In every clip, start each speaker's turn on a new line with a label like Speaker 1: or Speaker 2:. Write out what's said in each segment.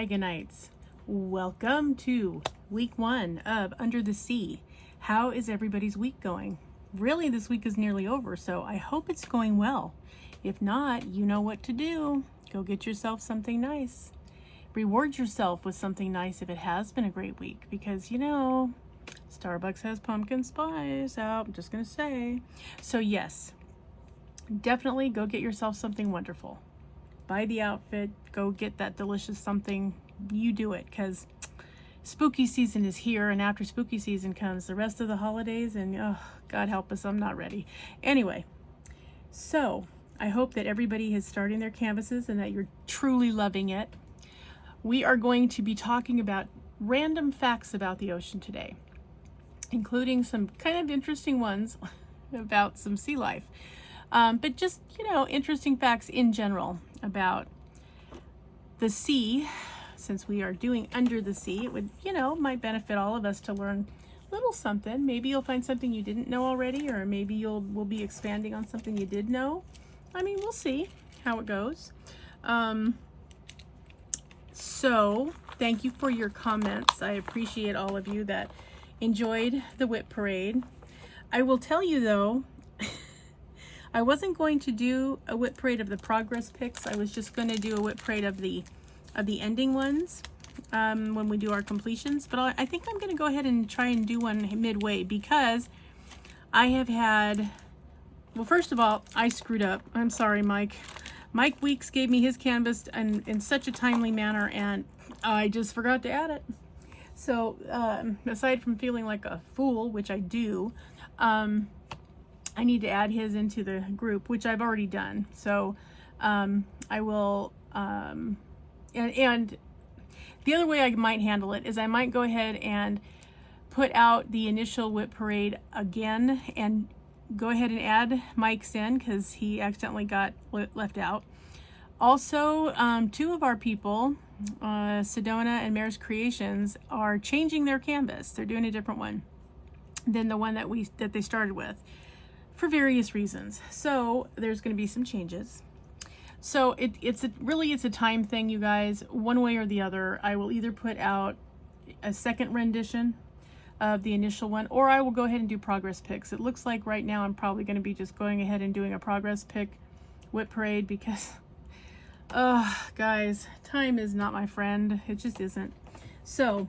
Speaker 1: Dragonites. Welcome to week 1 of Under the Sea. How is everybody's week going? Really, this week is nearly over, so I hope it's going well. If not, you know what to do. Go get yourself something nice. Reward yourself with something nice if it has been a great week, because Starbucks has pumpkin spice out, I'm just gonna say. So yes, definitely go get yourself something wonderful. Buy the outfit, go get that delicious something. You do it, because spooky season is here, and after spooky season comes the rest of the holidays, and oh, God help us, I'm not ready. Anyway, so I hope that everybody is starting their canvases and that you're truly loving it. We are going to be talking about random facts about the ocean today, including some kind of interesting ones about some sea life. But just, interesting facts in general about the sea. Since we are doing Under the Sea, it would, might benefit all of us to learn a little something. Maybe you'll find something you didn't know already, or maybe we'll be expanding on something you did know. I mean, we'll see how it goes. So thank you for your comments. I appreciate all of you that enjoyed the whip parade. I will tell you though, I wasn't going to do a whip parade of the progress picks. I was just going to do a whip parade of the ending ones when we do our completions. But I think I'm going to go ahead and try and do one midway, because I have had, well, first of all, I screwed up. I'm sorry, Mike. Mike Weeks gave me his canvas in such a timely manner, and I just forgot to add it. So aside from feeling like a fool, which I do, I need to add his into the group, which I've already done. So I will, and the other way I might handle it is I might go ahead and put out the initial whip parade again and go ahead and add Mike's in, because he accidentally got left out. Also, 2 of our people, Sedona and Mare's Creations, are changing their canvas. They're doing a different one than the one that they started with, for various reasons. So there's going to be some changes. So it's a time thing, you guys. One way or the other, I will either put out a second rendition of the initial one, or I will go ahead and do progress picks. It looks like right now I'm probably going to be just going ahead and doing a progress pick whip parade, because guys, time is not my friend. It just isn't. So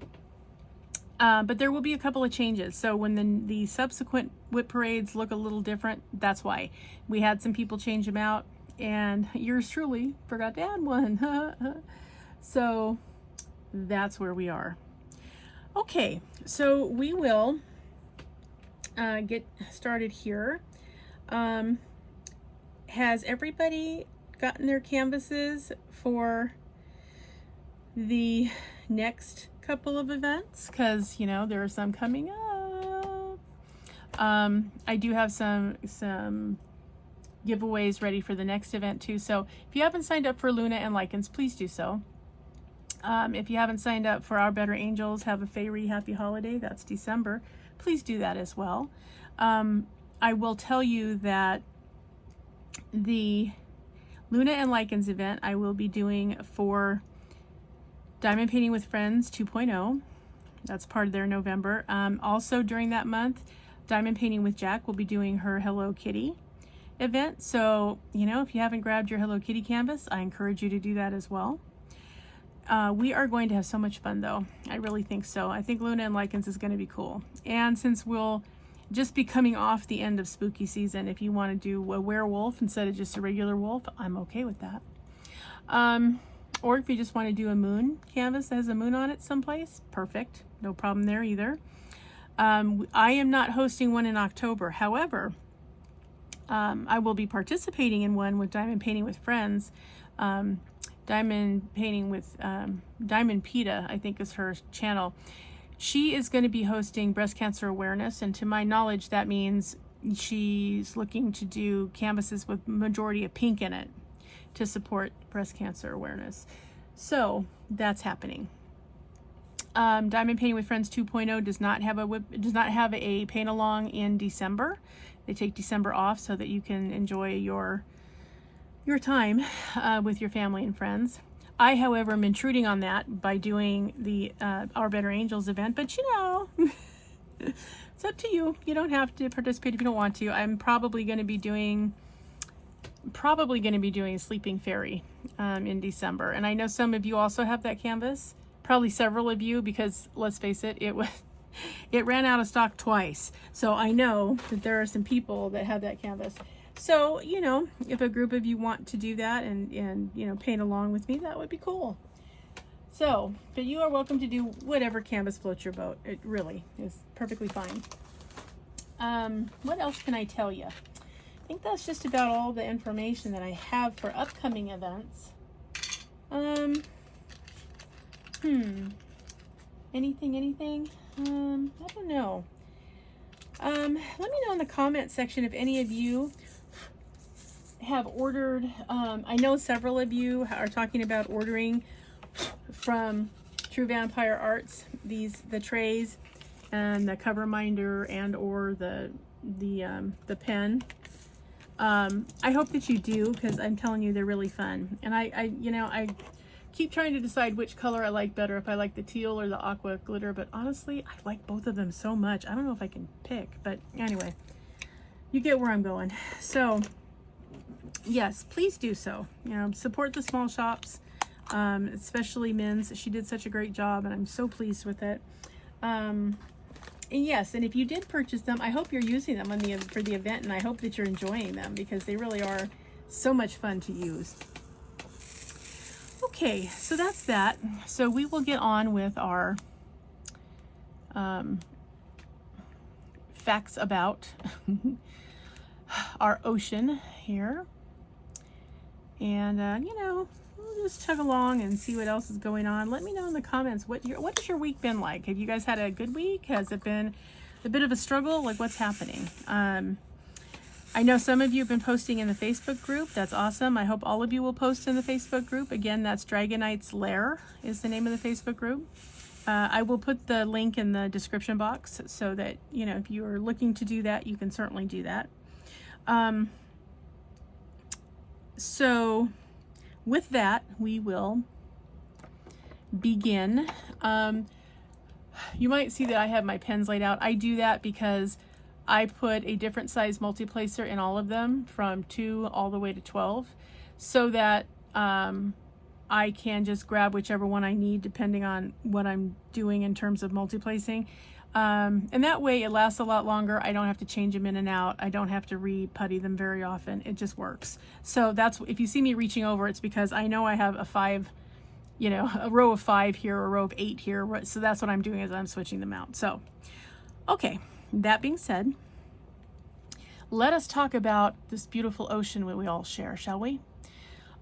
Speaker 1: but there will be a couple of changes. So when the subsequent whip parades look a little different, that's why. We had some people change them out, and yours truly forgot to add one. So that's where we are. Okay, so we will get started here. Has everybody gotten their canvases for the next couple of events? Because there are some coming up. I do have some giveaways ready for the next event too. So if you haven't signed up for Luna and Lichens, please do so. If you haven't signed up for Our Better Angels Have a Fairy Happy Holiday, that's December, please do that as well. I will tell you that the Luna and Lichens event I will be doing for Diamond Painting with Friends 2.0. That's part of their November. Also during that month, Diamond Painting with Jack will be doing her Hello Kitty event. So, if you haven't grabbed your Hello Kitty canvas, I encourage you to do that as well. We are going to have so much fun though. I really think so. I think Luna and Lichens is going to be cool. And since we'll just be coming off the end of spooky season, if you want to do a werewolf instead of just a regular wolf, I'm okay with that. Or if you just want to do a moon canvas that has a moon on it someplace, perfect. No problem there either. I am not hosting one in October. However, I will be participating in one with Diamond Painting with Friends. Diamond Painting with Diamond PETA, I think is her channel. She is going to be hosting breast cancer awareness, and to my knowledge that means she's looking to do canvases with majority of pink in it to support breast cancer awareness. So that's happening. Diamond Painting with Friends 2.0 does not have a paint along in December. They take December off so that you can enjoy your time with your family and friends. I, however, am intruding on that by doing the Our Better Angels event, but you know, it's up to you. You don't have to participate if you don't want to. I'm probably going to be doing Sleeping Fairy in December, and I know some of you also have that canvas. Probably several of you, because let's face it, it ran out of stock twice. So I know that there are some people that have that canvas. So, you know, if a group of you want to do that and you know, paint along with me, that would be cool. So, but you are welcome to do whatever canvas floats your boat. It really is perfectly fine. What else can I tell you? I think that's just about all the information that I have for upcoming events. Anything? I don't know. Let me know in the comment section if any of you have ordered. I know several of you are talking about ordering from True Vampire Arts the trays and the cover minder and or the pen. I hope that you do, because I'm telling you, they're really fun. And I keep trying to decide which color I like better, if I like the teal or the aqua glitter, but honestly, I like both of them so much. I don't know if I can pick, but anyway, you get where I'm going. So yes, please do so. You know, support the small shops, especially Min's. She did such a great job, and I'm so pleased with it. And yes, and if you did purchase them, I hope you're using them for the event, and I hope that you're enjoying them, because they really are so much fun to use. Okay, so that's that. So we will get on with our facts about our ocean here. And, you know, we'll just chug along and see what else is going on. Let me know in the comments, what has your week been like? Have you guys had a good week? Has it been a bit of a struggle? Like, what's happening? I know some of you have been posting in the Facebook group. That's awesome. I hope all of you will post in the Facebook group. Again, that's Dragonites Lair is the name of the Facebook group. I will put the link in the description box so that, you know, if you are looking to do that, you can certainly do that. So with that, we will begin. You might see that I have my pens laid out. I do that because I put a different size multi-placer in all of them, from 2 all the way to 12, so that I can just grab whichever one I need depending on what I'm doing in terms of multi-placing. And that way it lasts a lot longer. I don't have to change them in and out. I don't have to re-putty them very often. It just works. So that's, if you see me reaching over, it's because I know I have a 5, you know, a row of 5 here, or a row of 8 here. So that's what I'm doing, is I'm switching them out. So, okay. That being said, let us talk about this beautiful ocean that we all share, shall we?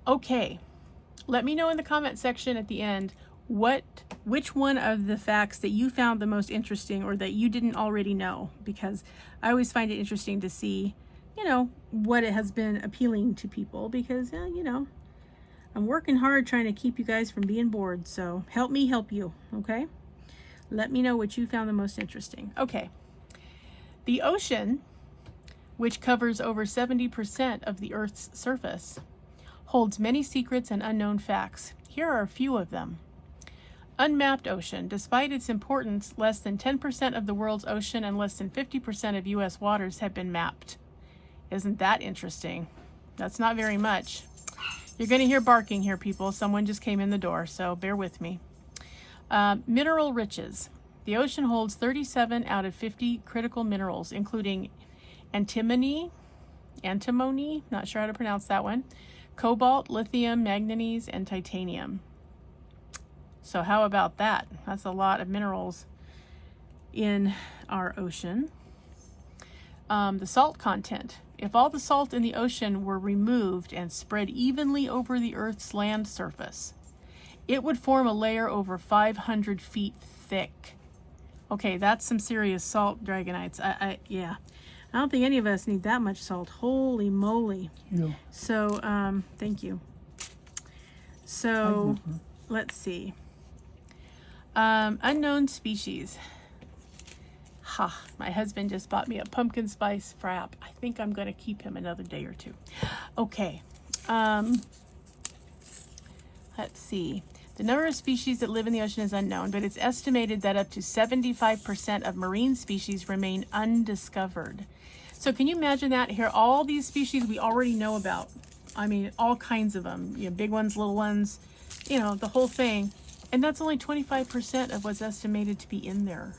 Speaker 1: Okay, let me know in the comment section at the end which one of the facts that you found the most interesting, or that you didn't already know, because I always find it interesting to see, you know, what it has been appealing to people, because, you know, I'm working hard trying to keep you guys from being bored, so help me help you, okay? Let me know what you found the most interesting. Okay. The ocean, which covers over 70% of the Earth's surface, holds many secrets and unknown facts. Here are a few of them. Unmapped ocean. Despite its importance, less than 10% of the world's ocean and less than 50% of U.S. waters have been mapped. Isn't that interesting? That's not very much. You're going to hear barking here, people. Someone just came in the door, so bear with me. Mineral riches. The ocean holds 37 out of 50 critical minerals, including antimony, not sure how to pronounce that one, cobalt, lithium, manganese, and titanium. So how about that? That's a lot of minerals in our ocean. The salt content. If all the salt in the ocean were removed and spread evenly over the Earth's land surface, it would form a layer over 500 feet thick. Okay, that's some serious salt, Dragonites. Yeah. I don't think any of us need that much salt. Holy moly. Yeah. So, thank you. So, let's see. Unknown species. Ha, my husband just bought me a pumpkin spice frap. I think I'm going to keep him another day or two. Okay. Let's see. The number of species that live in the ocean is unknown, but it's estimated that up to 75% of marine species remain undiscovered. So can you imagine that? Here, all these species we already know about. I mean, all kinds of them. You know, big ones, little ones, you know, the whole thing. And that's only 25% of what's estimated to be in there.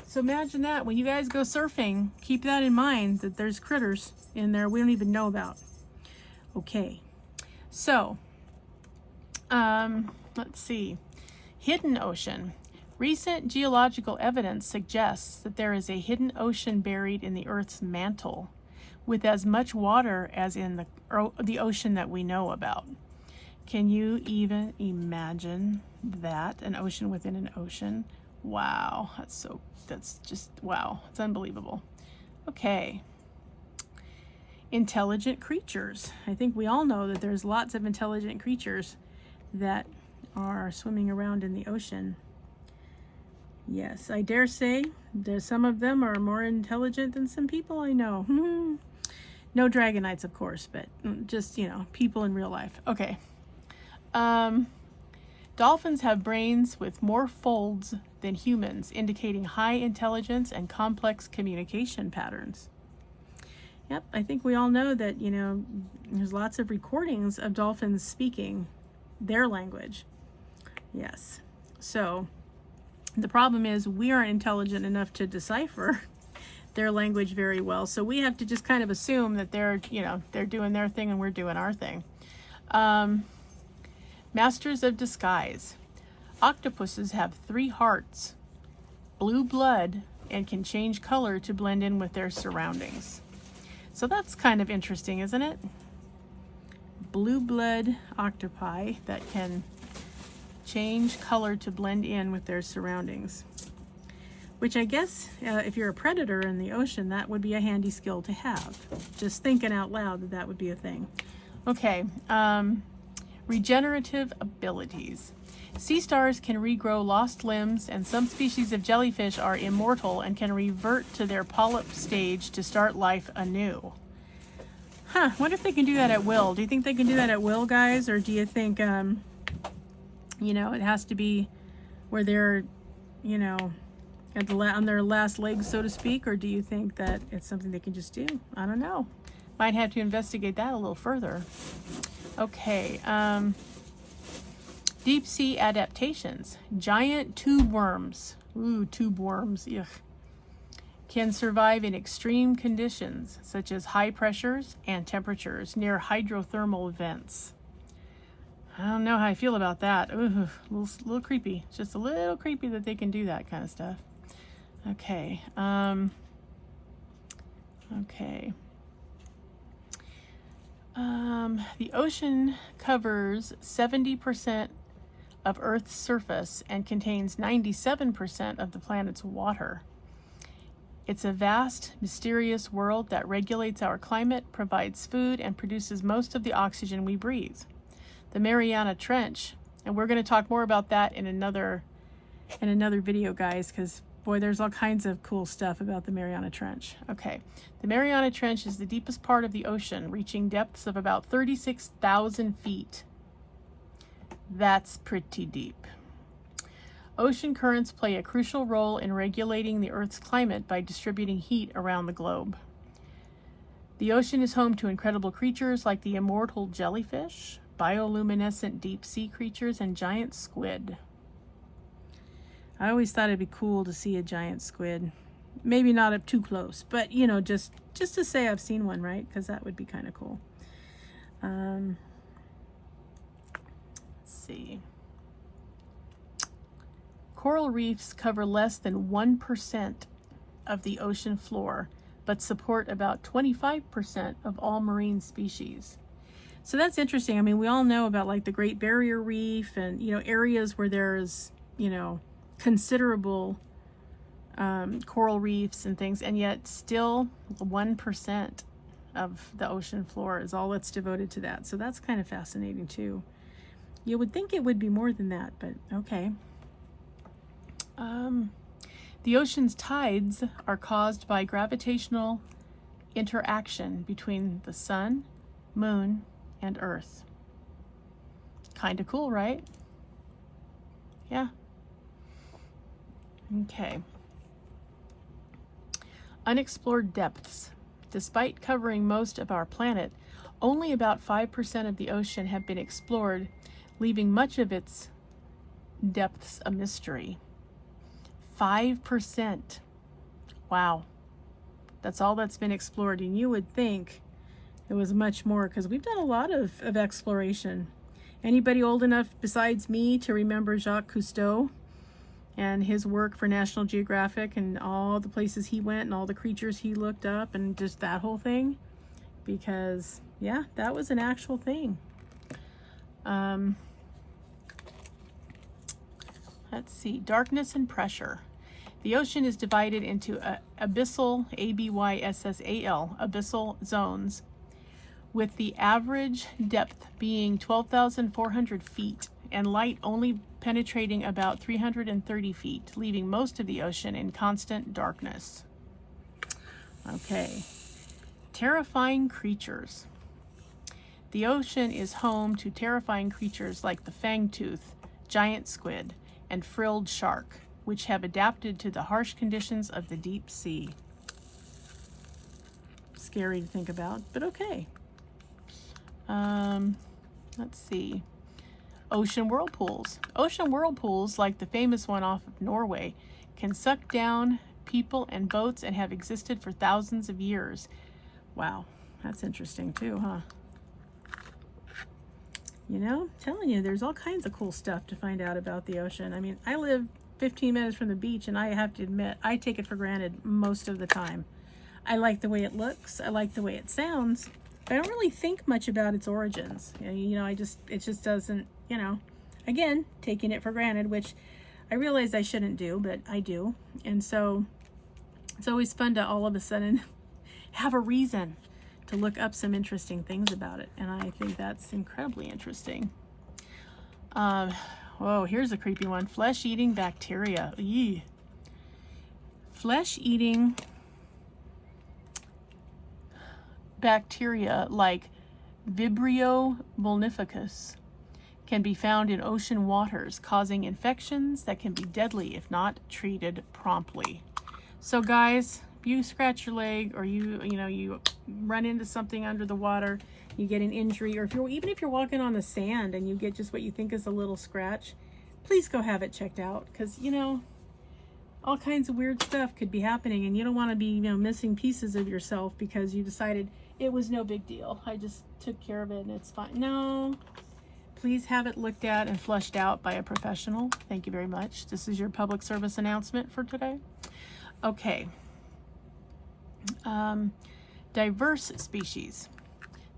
Speaker 1: So imagine that. When you guys go surfing, keep that in mind, that there's critters in there we don't even know about. Okay. So, let's see. Hidden ocean. Recent geological evidence suggests that there is a hidden ocean buried in the Earth's mantle, with as much water as in the ocean that we know about. Can you even imagine that? An ocean within an ocean? Wow, that's just, wow, it's unbelievable. Okay. Intelligent creatures. I think we all know that there's lots of intelligent creatures that are swimming around in the ocean. Yes, I dare say there's some of them are more intelligent than some people I know. No Dragonites, of course, but just, you know, people in real life. Okay. Dolphins have brains with more folds than humans, indicating high intelligence and complex communication patterns. Yep, I think we all know that, you know, there's lots of recordings of dolphins speaking their language. Yes. So the problem is we aren't intelligent enough to decipher their language very well. So we have to just kind of assume that they're, you know, they're doing their thing and we're doing our thing. Masters of disguise. Octopuses have 3 hearts, blue blood, and can change color to blend in with their surroundings. So that's kind of interesting, isn't it? Blue blood octopi that can change color to blend in with their surroundings. Which I guess if you're a predator in the ocean, that would be a handy skill to have. Just thinking out loud that would be a thing. Okay, regenerative abilities. Sea stars can regrow lost limbs, and some species of jellyfish are immortal and can revert to their polyp stage to start life anew. Huh, wonder if they can do that at will. Do you think they can do that at will, guys? Or do you think, you know, it has to be where they're, you know, at on their last legs, so to speak? Or do you think that it's something they can just do? I don't know. Might have to investigate that a little further. Okay, deep sea adaptations. Giant tube worms, ooh, tube worms, ugh, can survive in extreme conditions such as high pressures and temperatures near hydrothermal vents. I don't know how I feel about that. Ooh, a little creepy. It's just a little creepy that they can do that kind of stuff. Okay, okay. The ocean covers 70% of Earth's surface and contains 97% of the planet's water. It's a vast, mysterious world that regulates our climate, provides food, and produces most of the oxygen we breathe. The Mariana Trench, and we're going to talk more about that in another video, guys, because boy, there's all kinds of cool stuff about the Mariana Trench. Okay, the Mariana Trench is the deepest part of the ocean, reaching depths of about 36,000 feet. That's pretty deep. Ocean currents play a crucial role in regulating the Earth's climate by distributing heat around the globe. The ocean is home to incredible creatures like the immortal jellyfish, bioluminescent deep sea creatures, and giant squid. I always thought it'd be cool to see a giant squid. Maybe not up too close, but you know, just to say I've seen one, right? Because that would be kind of cool. Let's see. Coral reefs cover less than 1% of the ocean floor, but support about 25% of all marine species. So that's interesting. I mean, we all know about like the Great Barrier Reef and, you know, areas where there's, you know, considerable coral reefs and things, and yet still 1% of the ocean floor is all that's devoted to that. So that's kind of fascinating too. You would think it would be more than that, but okay. The ocean's tides are caused by gravitational interaction between the sun, moon, and Earth. Kind of cool, right? Yeah. Okay. Unexplored depths. Despite covering most of our planet, only about 5% of the ocean have been explored, leaving much of its depths a mystery. 5%. Wow. That's all that's been explored. And you would think it was much more, because we've done a lot of exploration. Anybody old enough besides me to remember Jacques Cousteau and his work for National Geographic and all the places he went and all the creatures he looked up and just that whole thing? Because, yeah, that was an actual thing. Let's see. Darkness and pressure. The ocean is divided into abyssal, A-B-Y-S-S-A-L, abyssal zones, with the average depth being 12,400 feet and light only penetrating about 330 feet, leaving most of the ocean in constant darkness. Okay. Terrifying creatures. The ocean is home to terrifying creatures like the fangtooth, giant squid, and frilled shark, which have adapted to the harsh conditions of the deep sea. Scary to think about, but okay. Let's see. Ocean whirlpools. Ocean whirlpools, like the famous one off of Norway, can suck down people and boats and have existed for thousands of years. Wow, that's interesting too, huh? You know, I'm telling you, there's all kinds of cool stuff to find out about the ocean. I mean, I live 15 minutes from the beach, and I have to admit, I take it for granted most of the time. I like the way it looks. I like the way it sounds. But I don't really think much about its origins. You know, it just doesn't, you know, again, taking it for granted, which I realize I shouldn't do, but I do. And so it's always fun to all of a sudden have a reason to look up some interesting things about it. And I think that's incredibly interesting. Whoa, here's a creepy one. Flesh-eating bacteria. Eee. Flesh-eating bacteria like Vibrio vulnificus can be found in ocean waters, causing infections that can be deadly if not treated promptly. So guys, if you scratch your leg, or you run into something under the water, you get an injury, or even if you're walking on the sand and you get just what you think is a little scratch, please go have it checked out, because all kinds of weird stuff could be happening, and you don't want to be missing pieces of yourself because you decided it was no big deal. I just took care of it and it's fine. No, please have it looked at and flushed out by a professional. Thank you very much. This is your public service announcement for today. Okay. Diverse species.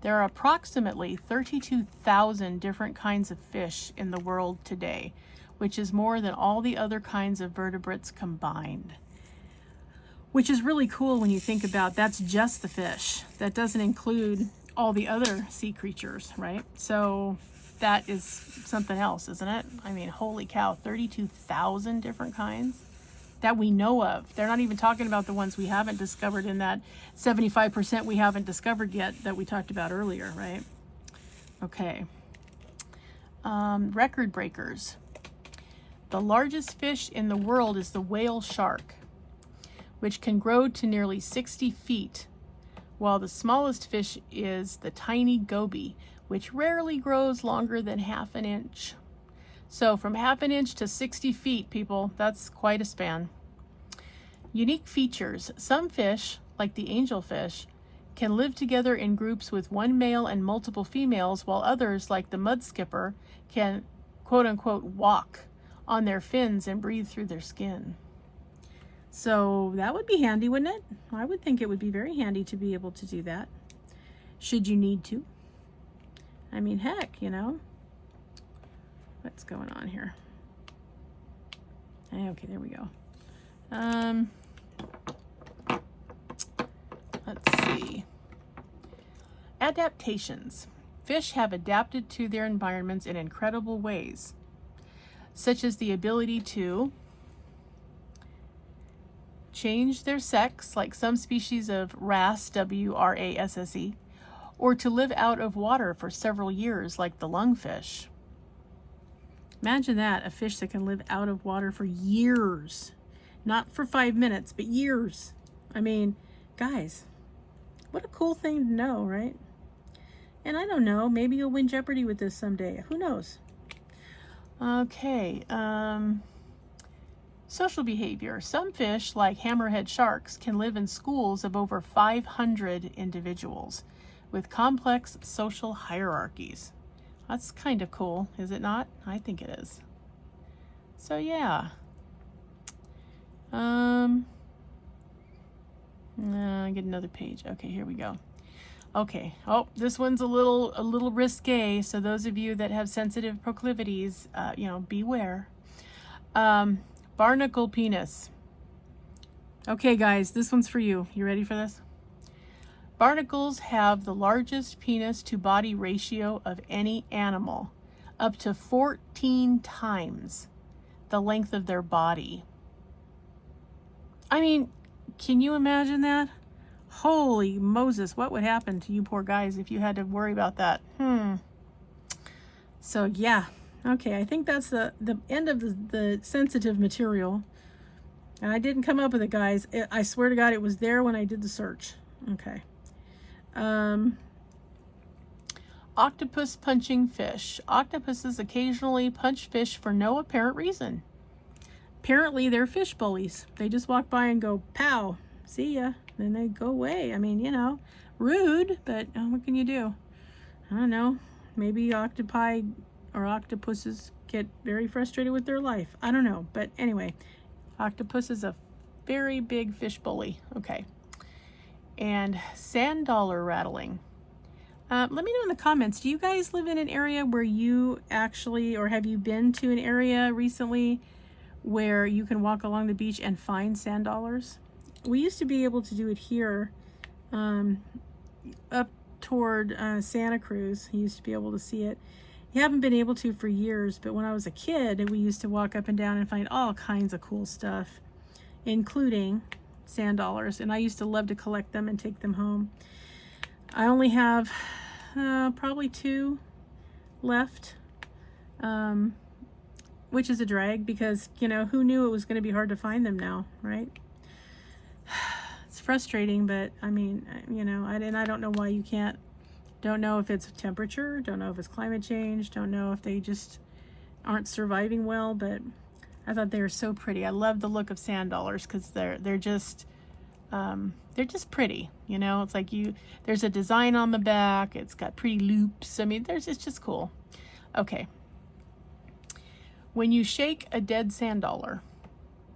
Speaker 1: There are approximately 32,000 different kinds of fish in the world today, which is more than all the other kinds of vertebrates combined. Which is really cool when you think about that's just the fish. That doesn't include all the other sea creatures, right? So that is something else, isn't it? I mean, holy cow, 32,000 different kinds that we know of. They're not even talking about the ones we haven't discovered in that 75% we haven't discovered yet that we talked about earlier, right? Okay. Record breakers. The largest fish in the world is the whale shark, which can grow to nearly 60 feet, while the smallest fish is the tiny goby, which rarely grows longer than half an inch. So from half an inch to 60 feet, people, that's quite a span. Unique features. Some fish, like the angelfish, can live together in groups with one male and multiple females, while others, like the mud skipper, can quote-unquote walk on their fins and breathe through their skin. So that would be handy, wouldn't it? I would think it would be very handy to be able to do that, should you need to. I mean, heck, what's going on here? Okay, there we go. Let's see. Adaptations. Fish have adapted to their environments in incredible ways, such as the ability to change their sex, like some species of wrasse, W-R-A-S-S-E, or to live out of water for several years, like the lungfish. Imagine that, a fish that can live out of water for years. Not for 5 minutes, but years. I mean, guys, what a cool thing to know, right? And I don't know, maybe you'll win Jeopardy with this someday. Who knows? Okay, social behavior. Some fish, like hammerhead sharks, can live in schools of over 500 individuals with complex social hierarchies. That's kind of cool, is it not? I think it is. So yeah. Get another page. Okay, here we go. Okay. Oh, this one's a little risque. So those of you that have sensitive proclivities, beware. Barnacle penis. Okay, guys, this one's for you. You ready for this? Barnacles have the largest penis to body ratio of any animal, up to 14 times the length of their body. I mean, can you imagine that? Holy Moses, what would happen to you poor guys if you had to worry about that? So yeah, okay, I think that's the end of the sensitive material. And I didn't come up with it, guys. I swear to God, it was there when I did the search. Okay. Octopus punching fish. Octopuses occasionally punch fish for no apparent reason. Apparently, they're fish bullies. They just walk by and go, pow, see ya. Then they go away. I mean, rude, but what can you do? I don't know. Maybe octopi or octopuses get very frustrated with their life. I don't know. But anyway, octopus is a very big fish bully. Okay. And sand dollar rattling. Let me know in the comments, do you guys live in an area where you actually, or have you been to an area recently where you can walk along the beach and find sand dollars? We used to be able to do it here up toward Santa Cruz. You used to be able to see it. You haven't been able to for years, but when I was a kid, we used to walk up and down and find all kinds of cool stuff, including sand dollars. And I used to love to collect them and take them home. I only have probably 2 left, which is a drag because, who knew it was going to be hard to find them now, right? It's frustrating, but I mean, I don't know why you can't. Don't know if it's temperature, don't know if it's climate change, don't know if they just aren't surviving well, but I thought they were so pretty. I love the look of sand dollars because they're just pretty, It's like there's a design on the back. It's got pretty loops. I mean, it's just cool. Okay. When you shake a dead sand dollar,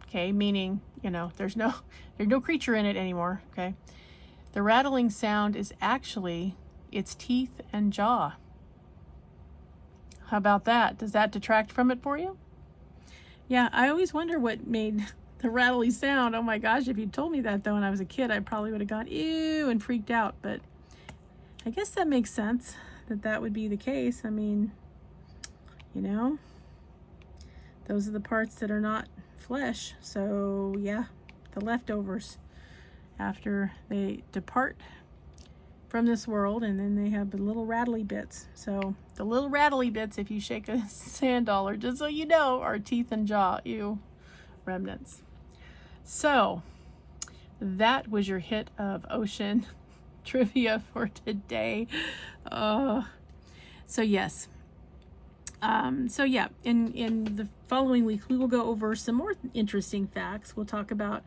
Speaker 1: okay, meaning, there's no creature in it anymore, okay? The rattling sound is actually its teeth and jaw. How about that? Does that detract from it for you? Yeah, I always wonder what made the rattly sound. Oh my gosh, if you told me that though when I was a kid, I probably would have gone ew and freaked out, but I guess that makes sense that would be the case. I mean, those are the parts that are not flesh. So yeah, the leftovers after they depart from this world, and then they have the little rattly bits. So the little rattly bits, if you shake a sand dollar, just so you know, are teeth and jaw. Ew, remnants. So that was your hit of ocean trivia for today. So yes. So yeah, in the following weeks, we will go over some more interesting facts. We'll talk about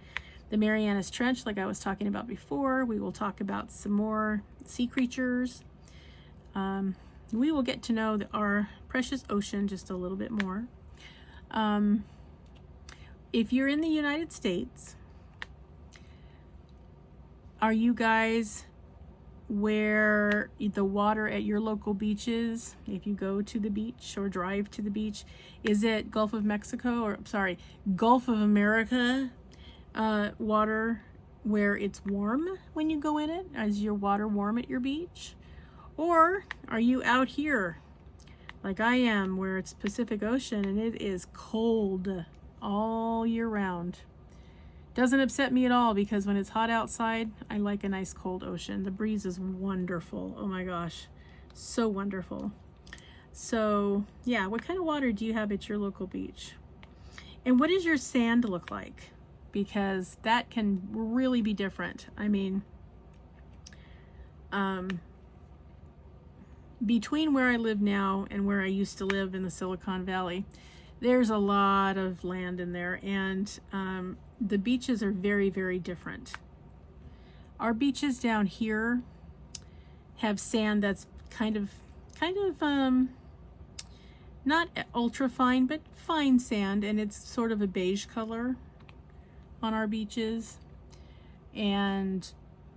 Speaker 1: the Marianas Trench, like I was talking about before. We will talk about some more sea creatures. We will get to know our precious ocean just a little bit more. If you're in the United States, are you guys where the water at your local beaches, if you go to the beach or drive to the beach, is it Gulf of Mexico, or sorry, Gulf of America water where it's warm when you go in it? Is your water warm at your beach? Or are you out here like I am where it's Pacific Ocean and it is cold all year round? Doesn't upset me at all because when it's hot outside, I like a nice cold ocean. The breeze is wonderful. Oh my gosh, so wonderful. So yeah, what kind of water do you have at your local beach? And what does your sand look like? Because that can really be different. I mean, between where I live now and where I used to live in the Silicon Valley, there's a lot of land in there, and the beaches are very, very different. Our beaches down here have sand that's kind of not ultra fine, but fine sand, and it's sort of a beige color on our beaches. And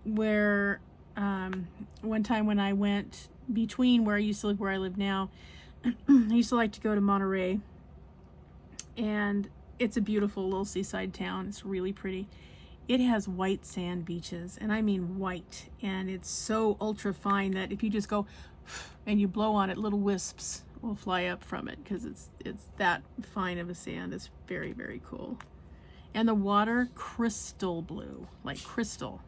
Speaker 1: where one time when I went between where I used to live, where I live now, I used to like to go to Monterey, and it's a beautiful little seaside town. It's really pretty. It has white sand beaches, and I mean white, and it's so ultra fine that if you just go and you blow on it, little wisps will fly up from it, because it's that fine of a sand. It's very, very cool. And the water, crystal blue, like crystal.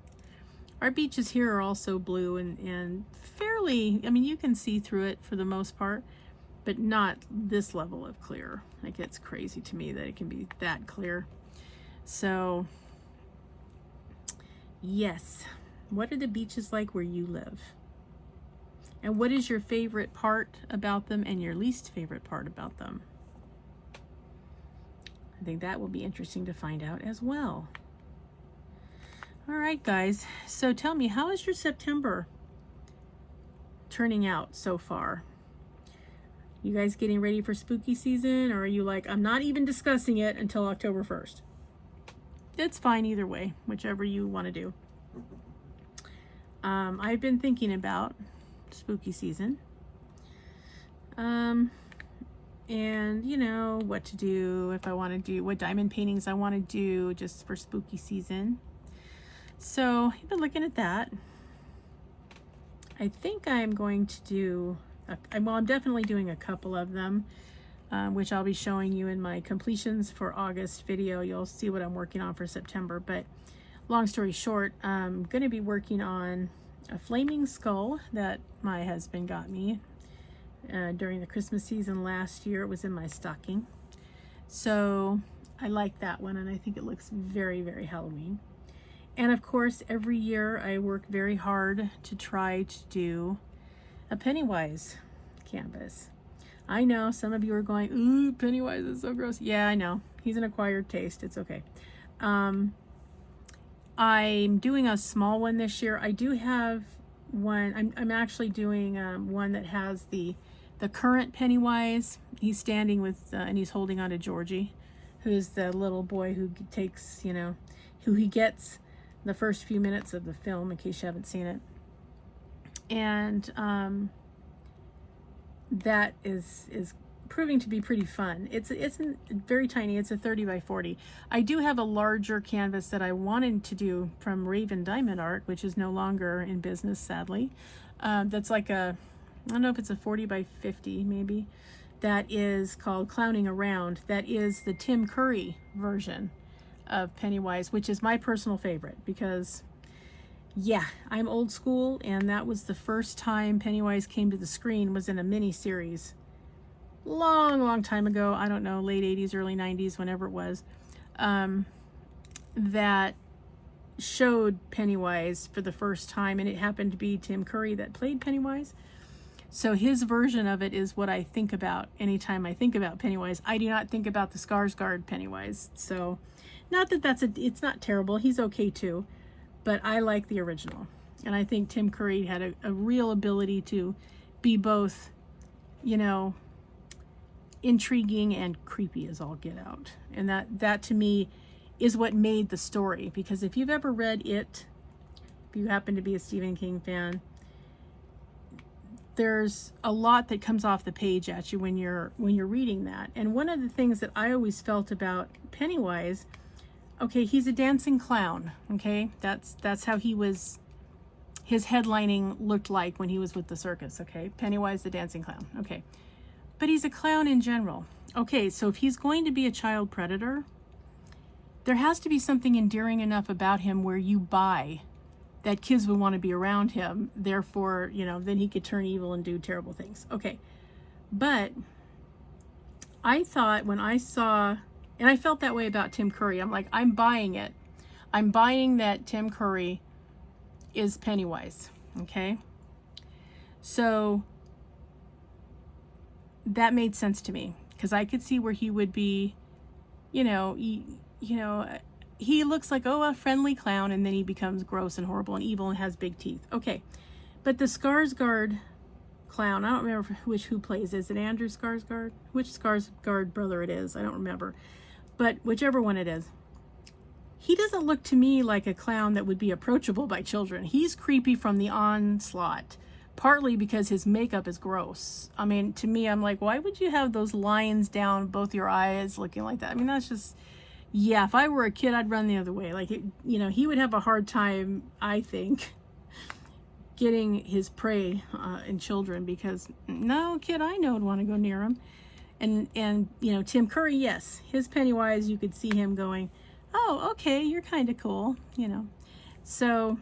Speaker 1: Our beaches here are also blue and fairly, I mean, you can see through it for the most part, but not this level of clear. Like, it's crazy to me that it can be that clear. So yes, what are the beaches like where you live? And what is your favorite part about them and your least favorite part about them? I think that will be interesting to find out as well. All right, guys. So tell me, how is your September turning out so far? You guys getting ready for spooky season, or are you like, I'm not even discussing it until October 1st? It's fine either way, whichever you want to do. I've been thinking about spooky season. And you know what to do, if I want to do, what diamond paintings I want to do just for spooky season. So I've been looking at that. I think I'm going to do, well, I'm definitely doing a couple of them, which I'll be showing you in my completions for August video. You'll see what I'm working on for September. But long story short, I'm going to be working on a flaming skull that my husband got me during the Christmas season last year. It was in my stocking. So I like that one, and I think it looks very, very Halloween. And of course, every year I work very hard to try to do a Pennywise canvas. I know some of you are going, ooh, Pennywise is so gross. Yeah, I know. He's an acquired taste. It's okay. I'm doing a small one this year. I do have one. I'm actually doing one that has the current Pennywise. He's standing with, and he's holding on to Georgie, who's the little boy who takes, you know, who he gets the first few minutes of the film, in case you haven't seen it. And that is proving to be pretty fun. It's very tiny. It's a 30 by 40. I do have a larger canvas that I wanted to do from Raven Diamond Art, which is no longer in business, sadly. That's like a, I don't know if it's a 40 by 50 maybe. That is called Clowning Around. That is the Tim Curry version of Pennywise, which is my personal favorite, because yeah, I'm old school, and that was the first time Pennywise came to the screen, was in a mini series long time ago. I don't know, late 80s, early 90s, whenever it was, that showed Pennywise for the first time, and it happened to be Tim Curry that played Pennywise. So his version of it is what I think about anytime I think about Pennywise. I do not think about the Skarsgård Pennywise. So not that it's not terrible. He's okay too. But I like the original. And I think Tim Curry had a real ability to be both, you know, intriguing and creepy as all get out. And that to me is what made the story. Because if you've ever read it, if you happen to be a Stephen King fan, there's a lot that comes off the page at you when you're reading that. And one of the things that I always felt about Pennywise, okay, he's a dancing clown, okay? That's how he was, his headlining looked like when he was with the circus, okay? Pennywise the dancing clown, okay. But he's a clown in general. Okay, so if he's going to be a child predator, there has to be something endearing enough about him where you buy that kids would want to be around him. Therefore, you know, then he could turn evil and do terrible things. Okay, But I thought when I saw, and I felt that way about Tim Curry, I'm like, I'm buying it. I'm buying that Tim Curry is Pennywise, okay? So that made sense to me because I could see where he would be, you know, he looks like, oh, a friendly clown, and then he becomes gross and horrible and evil and has big teeth. Okay, but the Skarsgård clown, I don't remember who plays. Is it Andrew Skarsgård? Which Skarsgård brother it is, I don't remember. But whichever one it is, he doesn't look to me like a clown that would be approachable by children. He's creepy from the onslaught, partly because his makeup is gross. I mean, to me, I'm like, why would you have those lines down both your eyes looking like that? I mean, that's just, yeah, if I were a kid, I'd run the other way. Like, he would have a hard time, I think, getting his prey in children, because no kid I know would want to go near him. And Tim Curry, yes, his Pennywise, you could see him going, oh, okay, you're kind of cool, So,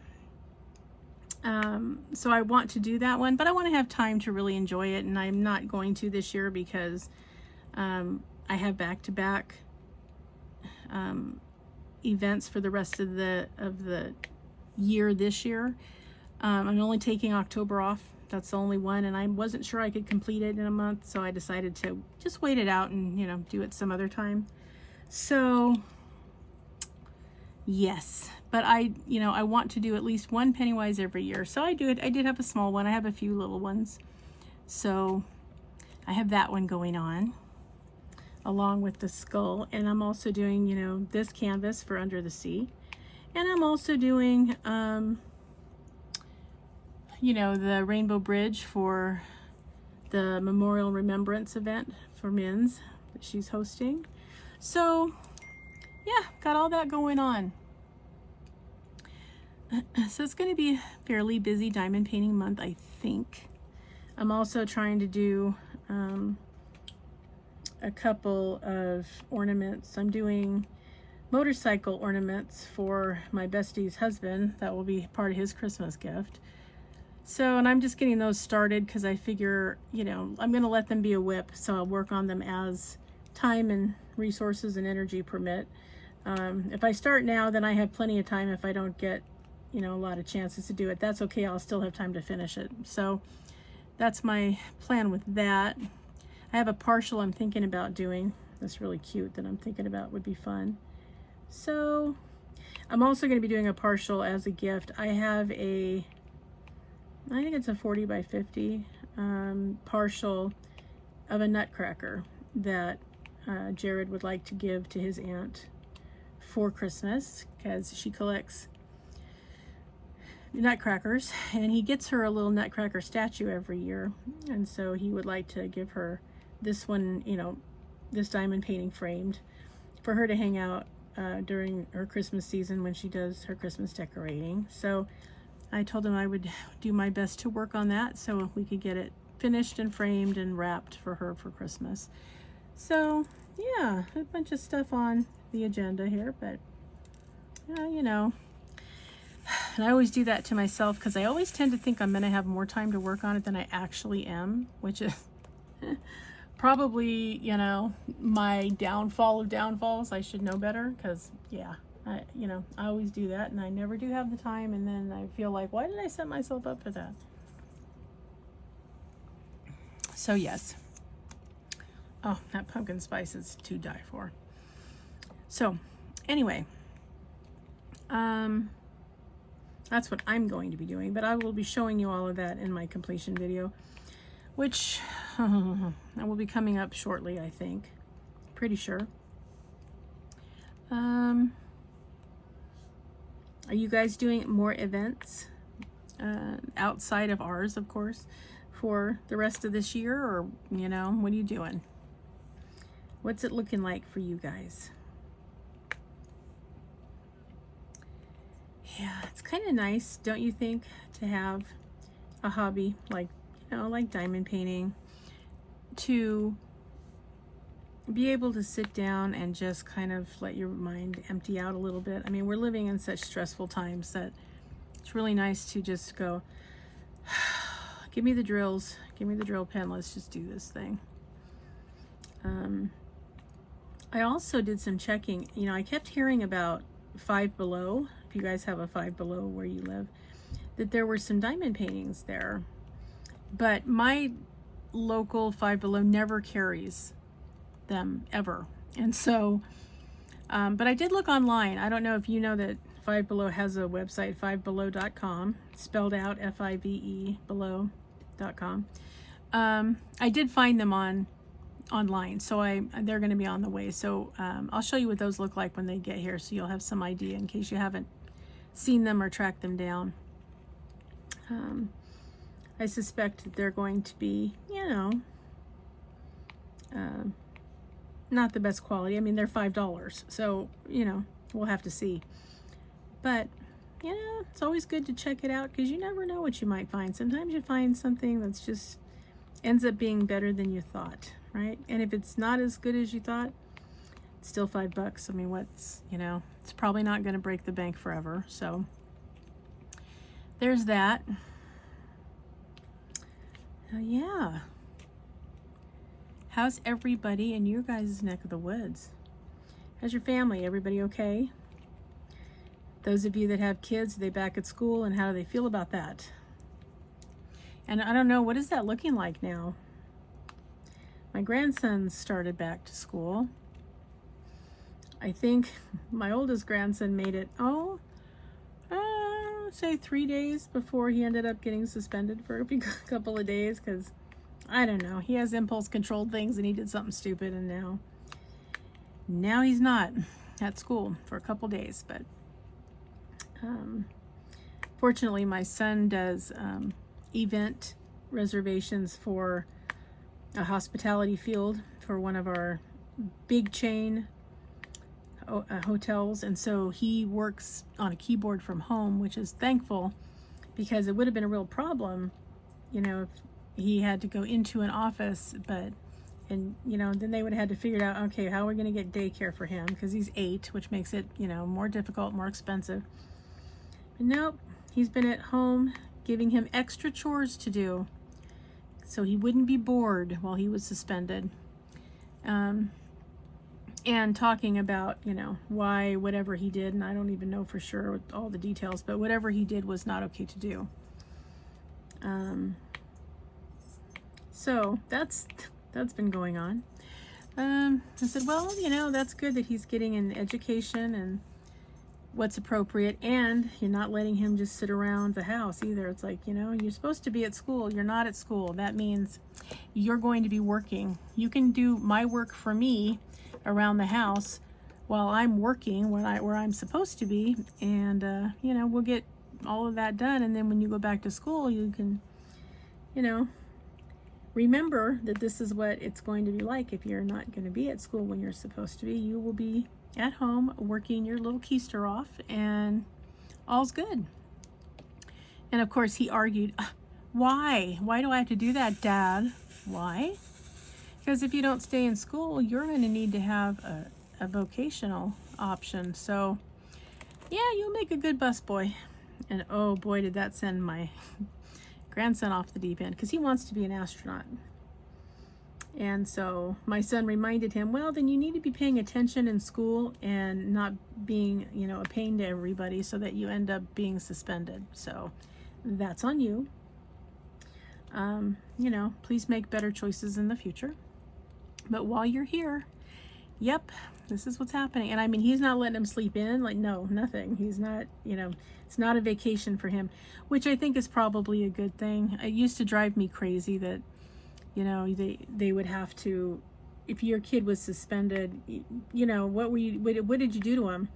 Speaker 1: so I want to do that one, but I want to have time to really enjoy it, and I'm not going to this year because I have back-to-back events for the rest of the year this year. I'm only taking October off. That's the only one, and I wasn't sure I could complete it in a month, so I decided to just wait it out and do it some other time. So yes, but I want to do at least one Pennywise every year. So I do it. I did have a small one. I have a few little ones. So I have that one going on along with the skull. And I'm also doing, this canvas for Under the Sea. And I'm also doing, the Rainbow Bridge for the Memorial Remembrance event for Men's that she's hosting. So yeah, got all that going on. So it's going to be a fairly busy diamond painting month, I think. I'm also trying to do a couple of ornaments. I'm doing motorcycle ornaments for my bestie's husband. That will be part of his Christmas gift. So, and I'm just getting those started because I figure, I'm going to let them be a whip. So I'll work on them as time and resources and energy permit. If I start now, then I have plenty of time. If I don't get, a lot of chances to do it, that's okay. I'll still have time to finish it. So that's my plan with that. I have a partial I'm thinking about doing. That's really cute that I'm thinking about would be fun. So I'm also going to be doing a partial as a gift. I have I think it's a 40 by 50 partial of a nutcracker that Jared would like to give to his aunt for Christmas, because she collects nutcrackers, and he gets her a little nutcracker statue every year, and so he would like to give her this one, this diamond painting framed for her to hang out during her Christmas season when she does her Christmas decorating. So I told him I would do my best to work on that so we could get it finished and framed and wrapped for her for Christmas. So yeah, a bunch of stuff on the agenda here, but and I always do that to myself because I always tend to think I'm going to have more time to work on it than I actually am, which is probably, my downfall of downfalls. I should know better because, yeah, I always do that, and I never do have the time, and then I feel like, why did I set myself up for that? So yes. Oh, that pumpkin spice is to die for. So anyway, that's what I'm going to be doing, but I will be showing you all of that in my completion video, which will be coming up shortly, I think. Pretty sure. Are you guys doing more events outside of ours, of course, for the rest of this year, or what are you doing? What's it looking like for you guys? Yeah, it's kind of nice, don't you think, to have a hobby like, like diamond painting, to be able to sit down and just kind of let your mind empty out a little bit. I mean, we're living in such stressful times that it's really nice to just go, Give me the drills. Give me the drill pen. Let's just do this thing. I also did some checking. You know, I kept hearing about Five Below. If you guys have a Five Below where you live, that there were some diamond paintings there. But my local Five Below never carries them ever. And so, but I did look online. I don't know if you know that Five Below has a website, fivebelow.com, spelled out F-I-V-E below.com. I did find them online, so they're going to be on the way. So I'll show you what those look like when they get here, so you'll have some idea in case you haven't seen them or tracked them down. I suspect that they're going to be, you know, not the best quality. I mean, they're $5, so, you know, we'll have to see. But, you know, it's always good to check it out because you never know what you might find. Sometimes you find something that's just ends up being better than you thought, right? And if it's not as good as you thought, it's still $5. I mean, what's, you know, it's probably not going to break the bank forever. So there's that. Yeah. How's everybody in your guys' neck of the woods? How's your family? Everybody okay? Those of you that have kids, are they back at school, and how do they feel about that? And I don't know, what is that looking like now? My grandson started back to school. I think my oldest grandson made it, say 3 days before he ended up getting suspended for a couple of days, because I don't know, he has impulse controlled things and he did something stupid, and now he's not at school for a couple days. But fortunately my son does event reservations for a hospitality field for one of our big chain hotels, and so he works on a keyboard from home, which is thankful, because it would have been a real problem, you know, if he had to go into an office. But, and you know, then they would have had to figure out, okay, how are we going to get daycare for him, because he's 8, which makes it, you know, more difficult, more expensive. But nope, he's been at home giving him extra chores to do so he wouldn't be bored while he was suspended. And talking about, you know, why whatever he did, and I don't even know for sure with all the details, but whatever he did was not okay to do. So that's been going on. I said, well, you know, that's good that he's getting an education and what's appropriate, and you're not letting him just sit around the house either. It's like, you know, you're supposed to be at school. You're not at school. That means you're going to be working. You can do my work for me around the house while I'm working where I'm supposed to be, and you know, we'll get all of that done. And then when you go back to school, you can, you know, remember that this is what it's going to be like if you're not going to be at school when you're supposed to be. You will be at home working your little keister off, and all's good. And of course he argued, why do I have to do that, Dad? Why? Because if you don't stay in school, you're going to need to have a vocational option. So yeah, you'll make a good busboy. And oh boy, did that send my grandson off the deep end, because he wants to be an astronaut. And so my son reminded him, well, then you need to be paying attention in school and not being, you know, a pain to everybody, so that you end up being suspended. So that's on you. You know, please make better choices in the future. But while you're here, yep, this is what's happening. And I mean, he's not letting him sleep in, like, no, nothing. He's not, you know, it's not a vacation for him, which I think is probably a good thing. It used to drive me crazy that, you know, they would have to, if your kid was suspended, you know, what did you do to him?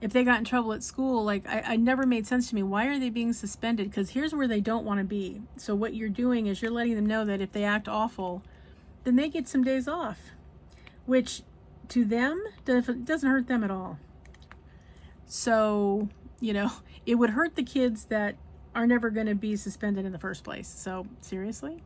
Speaker 1: If they got in trouble at school, like, I never made sense to me. Why are they being suspended? Because here's where they don't want to be. So what you're doing is you're letting them know that if they act awful, then they get some days off, which to them doesn't hurt them at all. So, you know, it would hurt the kids that are never going to be suspended in the first place. So seriously,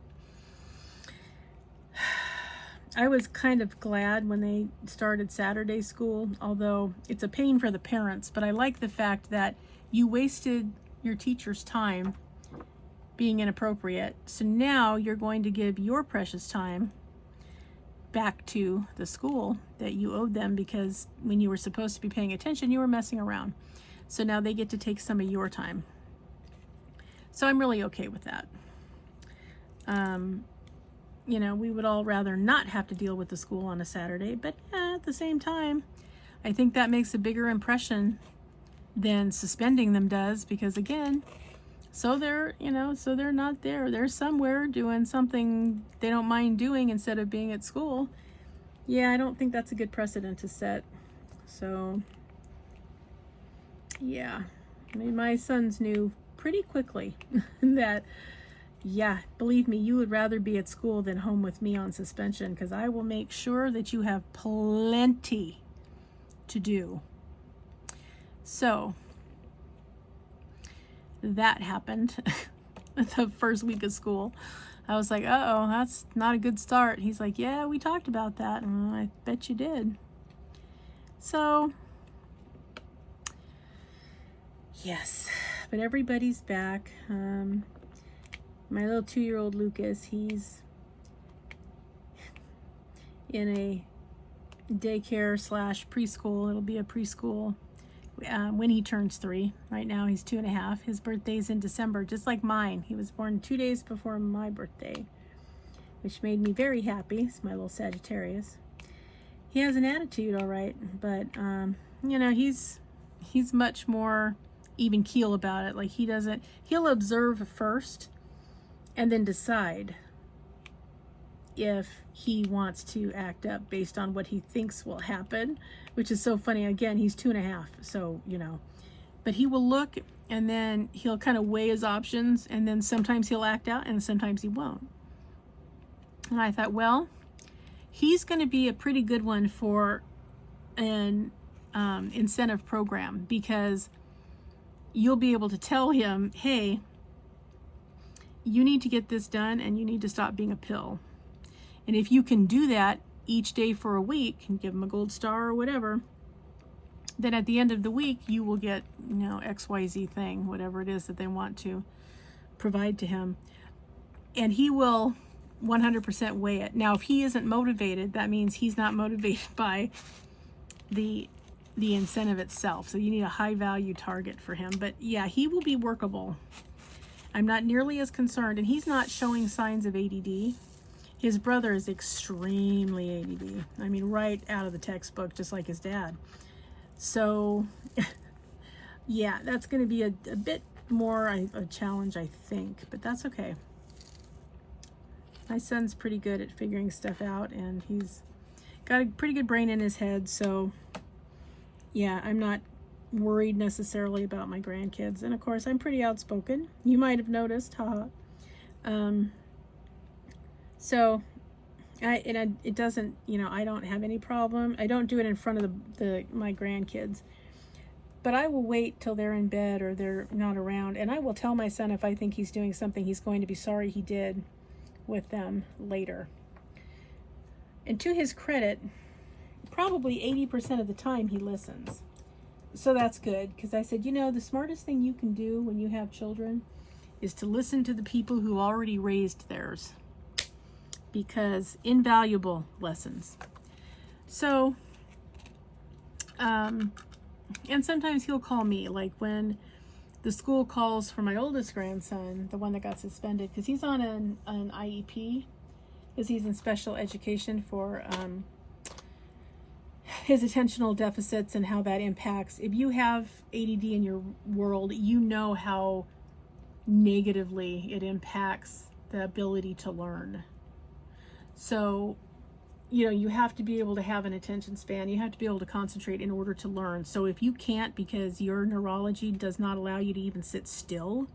Speaker 1: I was kind of glad when they started Saturday school, although it's a pain for the parents. But I like the fact that you wasted your teacher's time being inappropriate. So now you're going to give your precious time back to the school that you owed them, because when you were supposed to be paying attention, you were messing around. So now they get to take some of your time. So I'm really okay with that. You know, we would all rather not have to deal with the school on a Saturday, but at the same time, I think that makes a bigger impression than suspending them does, because again, so they're not there. They're somewhere doing something they don't mind doing instead of being at school. Yeah, I don't think that's a good precedent to set. So, yeah. I mean, my sons knew pretty quickly that, yeah, believe me, you would rather be at school than home with me on suspension, because I will make sure that you have plenty to do. So, that happened the first week of school. I was like, uh-oh, that's not a good start. He's like, yeah, we talked about that. And I bet you did. So, yes, but everybody's back. My little 2-year-old Lucas, he's in a daycare / preschool. It'll be a preschool when he turns 3. Right now he's 2.5. His birthday's in December, just like mine. He was born 2 days before my birthday, which made me very happy. It's my little Sagittarius. He has an attitude, all right, but you know, he's much more even keel about it. Like, he'll observe first and then decide if he wants to act up based on what he thinks will happen, which is so funny. Again, he's 2.5, so, you know, but he will look and then he'll kind of weigh his options, and then sometimes he'll act out and sometimes he won't. And I thought, well, he's going to be a pretty good one for an incentive program, because you'll be able to tell him, hey, you need to get this done and you need to stop being a pill. And if you can do that each day for a week and give them a gold star or whatever, then at the end of the week, you will get, you know, XYZ thing, whatever it is that they want to provide to him. And he will 100% weigh it. Now, if he isn't motivated, that means he's not motivated by the incentive itself. So you need a high value target for him. But yeah, he will be workable. I'm not nearly as concerned, and he's not showing signs of ADD. His brother is extremely ADD. I mean, right out of the textbook, just like his dad. So, yeah, that's going to be a bit more a challenge, I think, but that's okay. My son's pretty good at figuring stuff out, and he's got a pretty good brain in his head, so, yeah, I'm not worried necessarily about my grandkids. And, of course, I'm pretty outspoken. You might have noticed, haha. So, it doesn't, you know, I don't have any problem. I don't do it in front of my grandkids. But I will wait till they're in bed or they're not around. And I will tell my son if I think he's doing something he's going to be sorry he did with them later. And to his credit, probably 80% of the time he listens. So that's good. Because I said, you know, the smartest thing you can do when you have children is to listen to the people who already raised theirs. Because invaluable lessons. So, and sometimes he'll call me, like when the school calls for my oldest grandson, the one that got suspended, because he's on an IEP, because he's in special education for his attentional deficits and how that impacts. If you have ADD in your world, you know how negatively it impacts the ability to learn. So, you know, you have to be able to have an attention span. You have to be able to concentrate in order to learn. So if you can't because your neurology does not allow you to even sit still,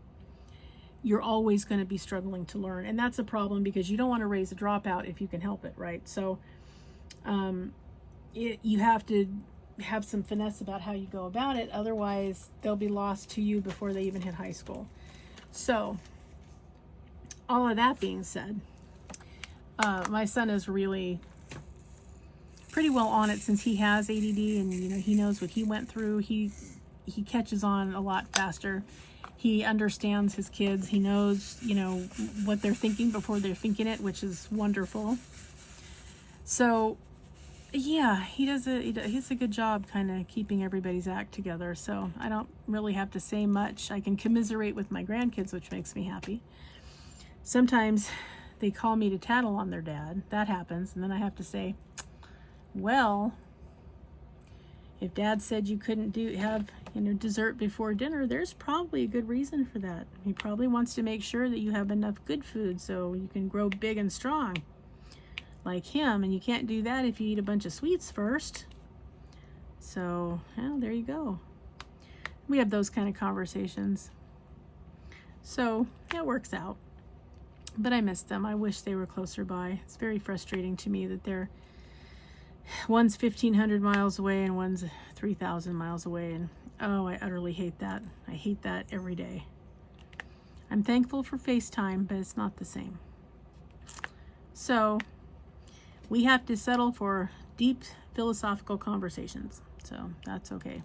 Speaker 1: you're always going to be struggling to learn. And that's a problem because you don't want to raise a dropout if you can help it, right? So you have to have some finesse about how you go about it. Otherwise, they'll be lost to you before they even hit high school. So all of that being said, my son is really pretty well on it since he has ADD, and you know, he knows what he went through. He he catches on a lot faster. He understands his kids. He knows, you know, what they're thinking before they're thinking it, which is wonderful. So, yeah, he does a good job kind of keeping everybody's act together. So I don't really have to say much. I can commiserate with my grandkids, which makes me happy. Sometimes they call me to tattle on their dad. That happens. And then I have to say, well, if dad said you couldn't have, you know, dessert before dinner, there's probably a good reason for that. He probably wants to make sure that you have enough good food so you can grow big and strong like him, and you can't do that if you eat a bunch of sweets first. So, well, there you go. We have those kind of conversations. So, it works out. But I miss them. I wish they were closer by. It's very frustrating to me that one's 1,500 miles away and one's 3,000 miles away. And oh, I utterly hate that. I hate that every day. I'm thankful for FaceTime, but it's not the same. So we have to settle for deep philosophical conversations. So that's okay.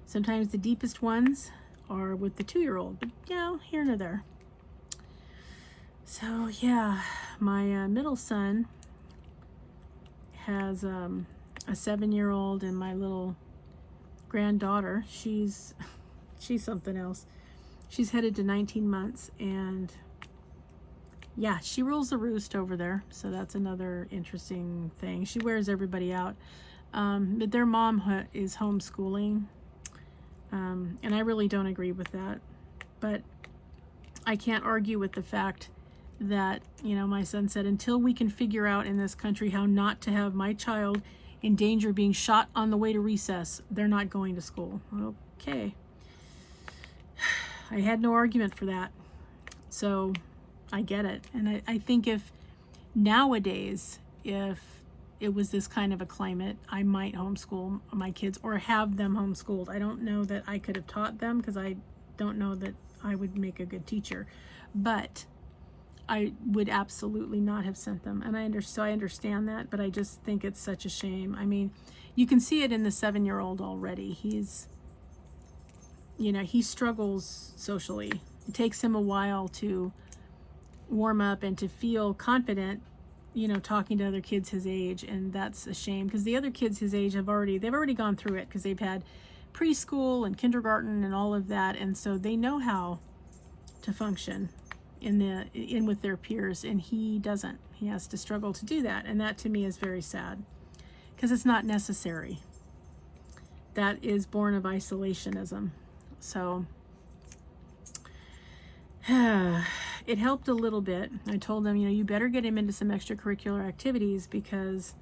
Speaker 1: Sometimes the deepest ones are with the 2-year-old, but you know, here and there. So yeah, my middle son has a 7-year-old, and my little granddaughter, she's something else. She's headed to 19 months, and yeah, she rules the roost over there. So that's another interesting thing. She wears everybody out. But their mom is homeschooling, and I really don't agree with that. But I can't argue with the fact that, you know, my son said, until we can figure out in this country how not to have my child in danger of being shot on the way to recess, they're not going to school. Okay. I had no argument for that. So I get it. And I think if nowadays, if it was this kind of a climate, I might homeschool my kids or have them homeschooled. I don't know that I could have taught them, because I don't know that I would make a good teacher. But I would absolutely not have sent them. And I understand that, but I just think it's such a shame. I mean, you can see it in the 7-year-old already. He's, you know, he struggles socially. It takes him a while to warm up and to feel confident, you know, talking to other kids his age. And that's a shame, because the other kids his age they've already gone through it, because they've had preschool and kindergarten and all of that. And so they know how to function in with their peers, and he doesn't. He has to struggle to do that, and that to me is very sad, because it's not necessary. That is born of isolationism. So it helped a little bit. I told them, you know, you better get him into some extracurricular activities, because,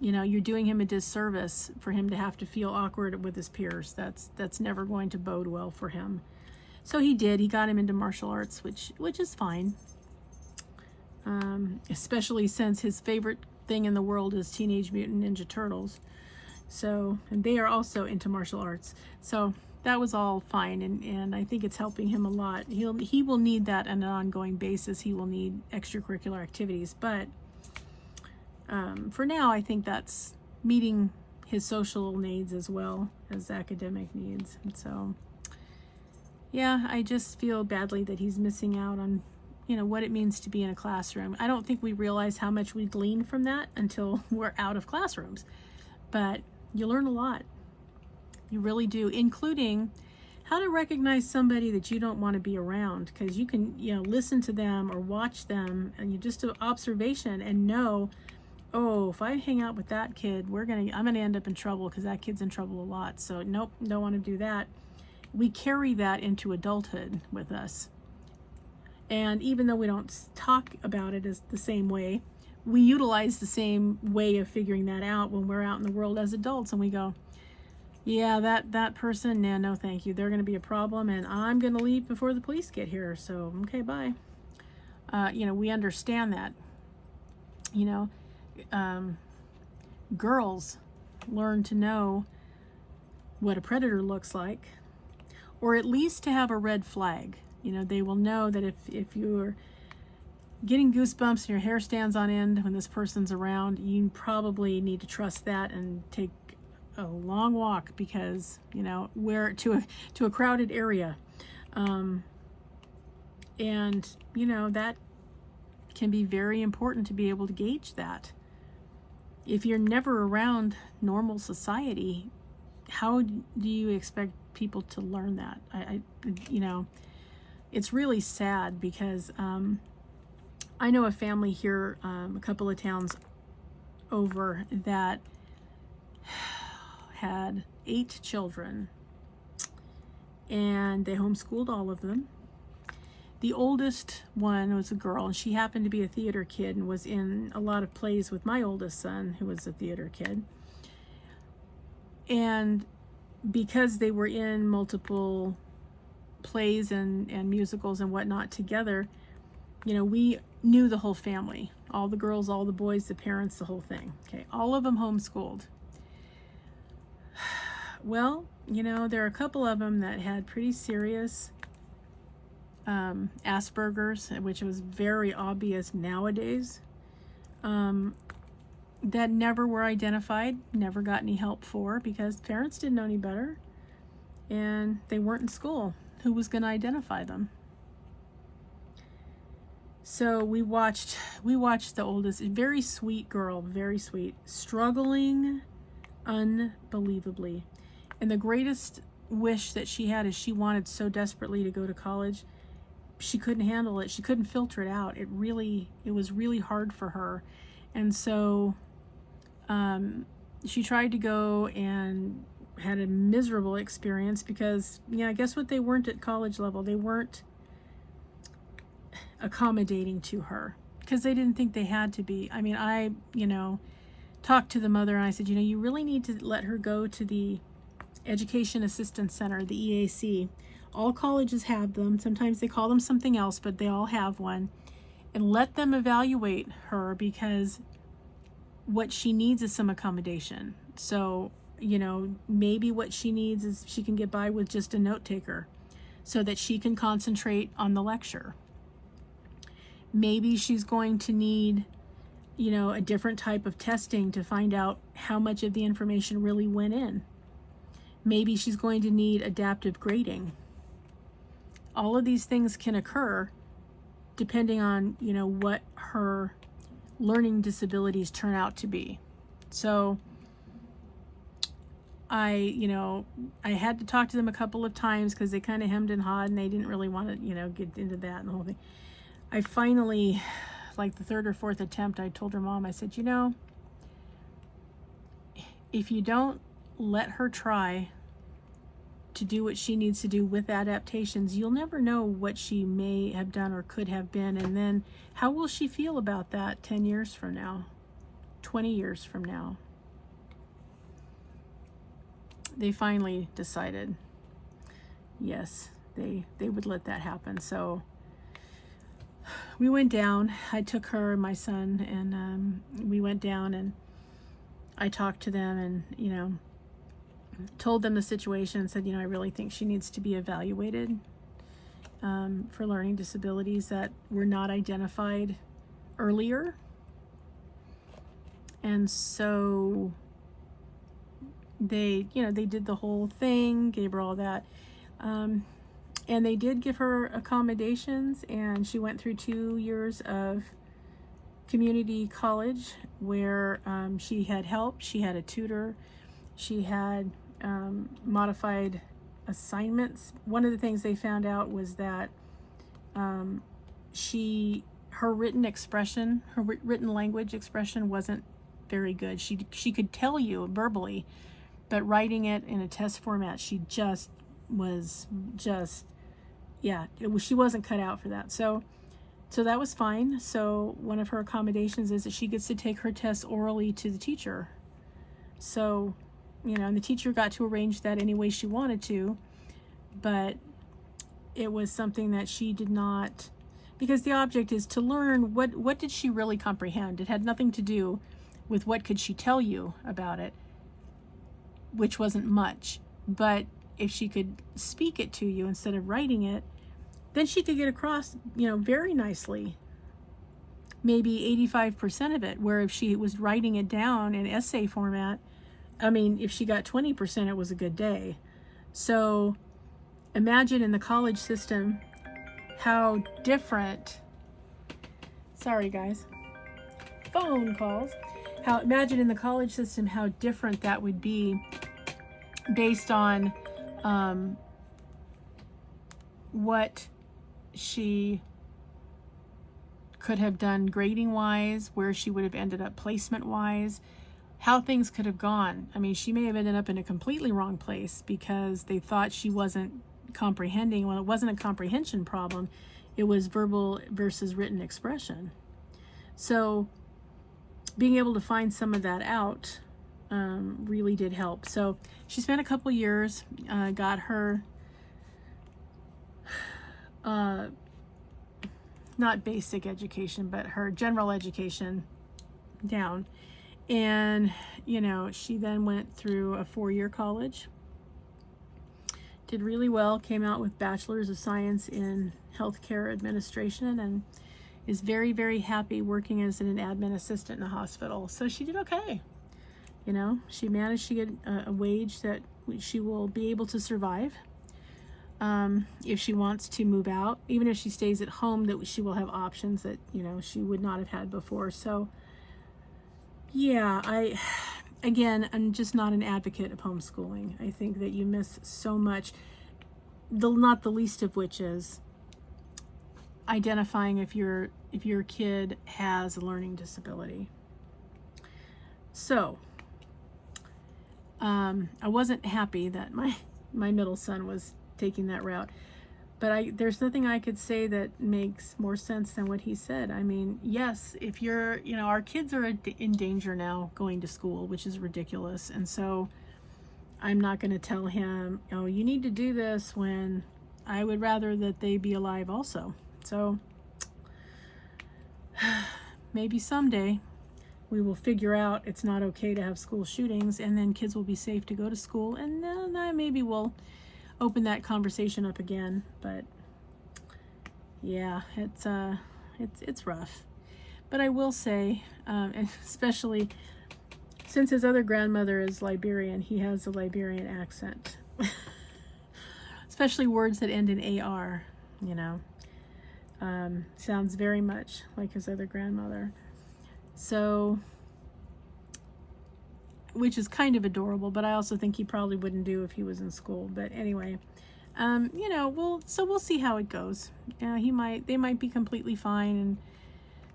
Speaker 1: you know, you're doing him a disservice for him to have to feel awkward with his peers. That's never going to bode well for him. So he did. He got him into martial arts, which is fine. Especially since his favorite thing in the world is Teenage Mutant Ninja Turtles. So, and they are also into martial arts. So that was all fine, and I think it's helping him a lot. He will need that on an ongoing basis. He will need extracurricular activities, but for now, I think that's meeting his social needs as well as academic needs. And so, yeah, I just feel badly that he's missing out on, you know, what it means to be in a classroom. I don't think we realize how much we glean from that until we're out of classrooms. But you learn a lot. You really do, including how to recognize somebody that you don't want to be around, because you can, you know, listen to them or watch them, and you just do observation and know, oh, if I hang out with that kid, I'm gonna end up in trouble, because that kid's in trouble a lot. So nope, don't want to do that. We carry that into adulthood with us. And even though we don't talk about it as the same way, we utilize the same way of figuring that out when we're out in the world as adults, and we go, yeah, that person, nah, no thank you. They're going to be a problem, and I'm going to leave before the police get here. So, okay, bye. You know, we understand that. You know, girls learn to know what a predator looks like, or at least to have a red flag. You know, they will know that if you're getting goosebumps and your hair stands on end when this person's around, you probably need to trust that and take a long walk because, you know, we're to a crowded area. And, you know, that can be very important to be able to gauge that. If you're never around normal society, how do you expect people to learn that? You know, it's really sad because I know a family here, a couple of towns over, that had 8 children, and they homeschooled all of them. The oldest one was a girl, and she happened to be a theater kid and was in a lot of plays with my oldest son, who was a theater kid. And because they were in multiple plays and musicals and whatnot together, you know, we knew the whole family, all the girls, all the boys, the parents, the whole thing. Okay, all of them homeschooled. Well, you know, there are a couple of them that had pretty serious Asperger's, which was very obvious nowadays, that never were identified, never got any help for, because parents didn't know any better and they weren't in school. Who was going to identify them? So we watched the oldest, very sweet girl, very sweet, struggling unbelievably. And the greatest wish that she had is she wanted so desperately to go to college. She couldn't handle it. She couldn't filter it out. It was really hard for her. And so she tried to go and had a miserable experience because, yeah, guess what? They weren't at college level. They weren't accommodating to her because they didn't think they had to be. I mean, I, you know, talked to the mother and I said, you know, you really need to let her go to the Education Assistance Center, the EAC. All colleges have them. Sometimes they call them something else, but they all have one. And let them evaluate her, because what she needs is some accommodation. So, you know, maybe what she needs is she can get by with just a note taker so that she can concentrate on the lecture. Maybe she's going to need, you know, a different type of testing to find out how much of the information really went in. Maybe she's going to need adaptive grading. All of these things can occur depending on, you know, what her learning disabilities turn out to be. So I had to talk to them a couple of times because they kind of hemmed and hawed and they didn't really want to, you know, get into that and the whole thing. I finally, like the 3rd or 4th attempt, I told her mom, I said, you know, if you don't let her try to do what she needs to do with adaptations, you'll never know what she may have done or could have been. And then how will she feel about that 10 years from now, 20 years from now? They finally decided, yes, they would let that happen. So we went down. I took her and my son, and we went down and I talked to them and, you know, told them the situation and said, you know, I really think she needs to be evaluated for learning disabilities that were not identified earlier. And so they, you know, they did the whole thing, gave her all that. And they did give her accommodations, and she went through 2 years of community college where she had help, she had a tutor, she had modified assignments. One of the things they found out was that her written expression, her written language expression wasn't very good. She could tell you verbally, but writing it in a test format, she wasn't cut out for that. So that was fine. So one of her accommodations is that she gets to take her tests orally to the teacher. So, you know, and the teacher got to arrange that any way she wanted to, but it was something that she did not, because the object is to learn what did she really comprehend. It had nothing to do with what could she tell you about it, which wasn't much. But if she could speak it to you instead of writing it, then she could get across, you know, very nicely, maybe 85% of it, where if she was writing it down in essay format, I mean, if she got 20%, it was a good day. So imagine in the college system how different, sorry guys, phone calls, imagine in the college system how different that would be based on what she could have done grading wise, where she would have ended up placement wise, how things could have gone. I mean, she may have ended up in a completely wrong place because they thought she wasn't comprehending. Well, it wasn't a comprehension problem. It was verbal versus written expression. So being able to find some of that out really did help. So she spent a couple years, got her not basic education, but her general education down. And, you know, she then went through a 4-year college, did really well, came out with Bachelor's of Science in Healthcare Administration, and is very, very happy working as an admin assistant in a hospital. So she did okay. You know, she managed to get a wage that she will be able to survive. If she wants to move out, even if she stays at home, that she will have options that, you know, she would not have had before. So yeah, I'm just not an advocate of homeschooling. I think that you miss so much, not the least of which is identifying if your kid has a learning disability. So I wasn't happy that my middle son was taking that route, but there's nothing I could say that makes more sense than what he said. I mean, yes, if you're, you know, our kids are in danger now going to school, which is ridiculous. And so I'm not going to tell him, oh, you need to do this, when I would rather that they be alive also. So maybe someday we will figure out it's not okay to have school shootings, and then kids will be safe to go to school, and then maybe we'll open that conversation up again. But yeah, it's rough. But I will say, and especially since his other grandmother is Liberian, he has a Liberian accent. Especially words that end in AR, you know. Sounds very much like his other grandmother. So, which is kind of adorable, but I also think he probably wouldn't do if he was in school. But anyway, you know, we'll see how it goes. They might be completely fine. And,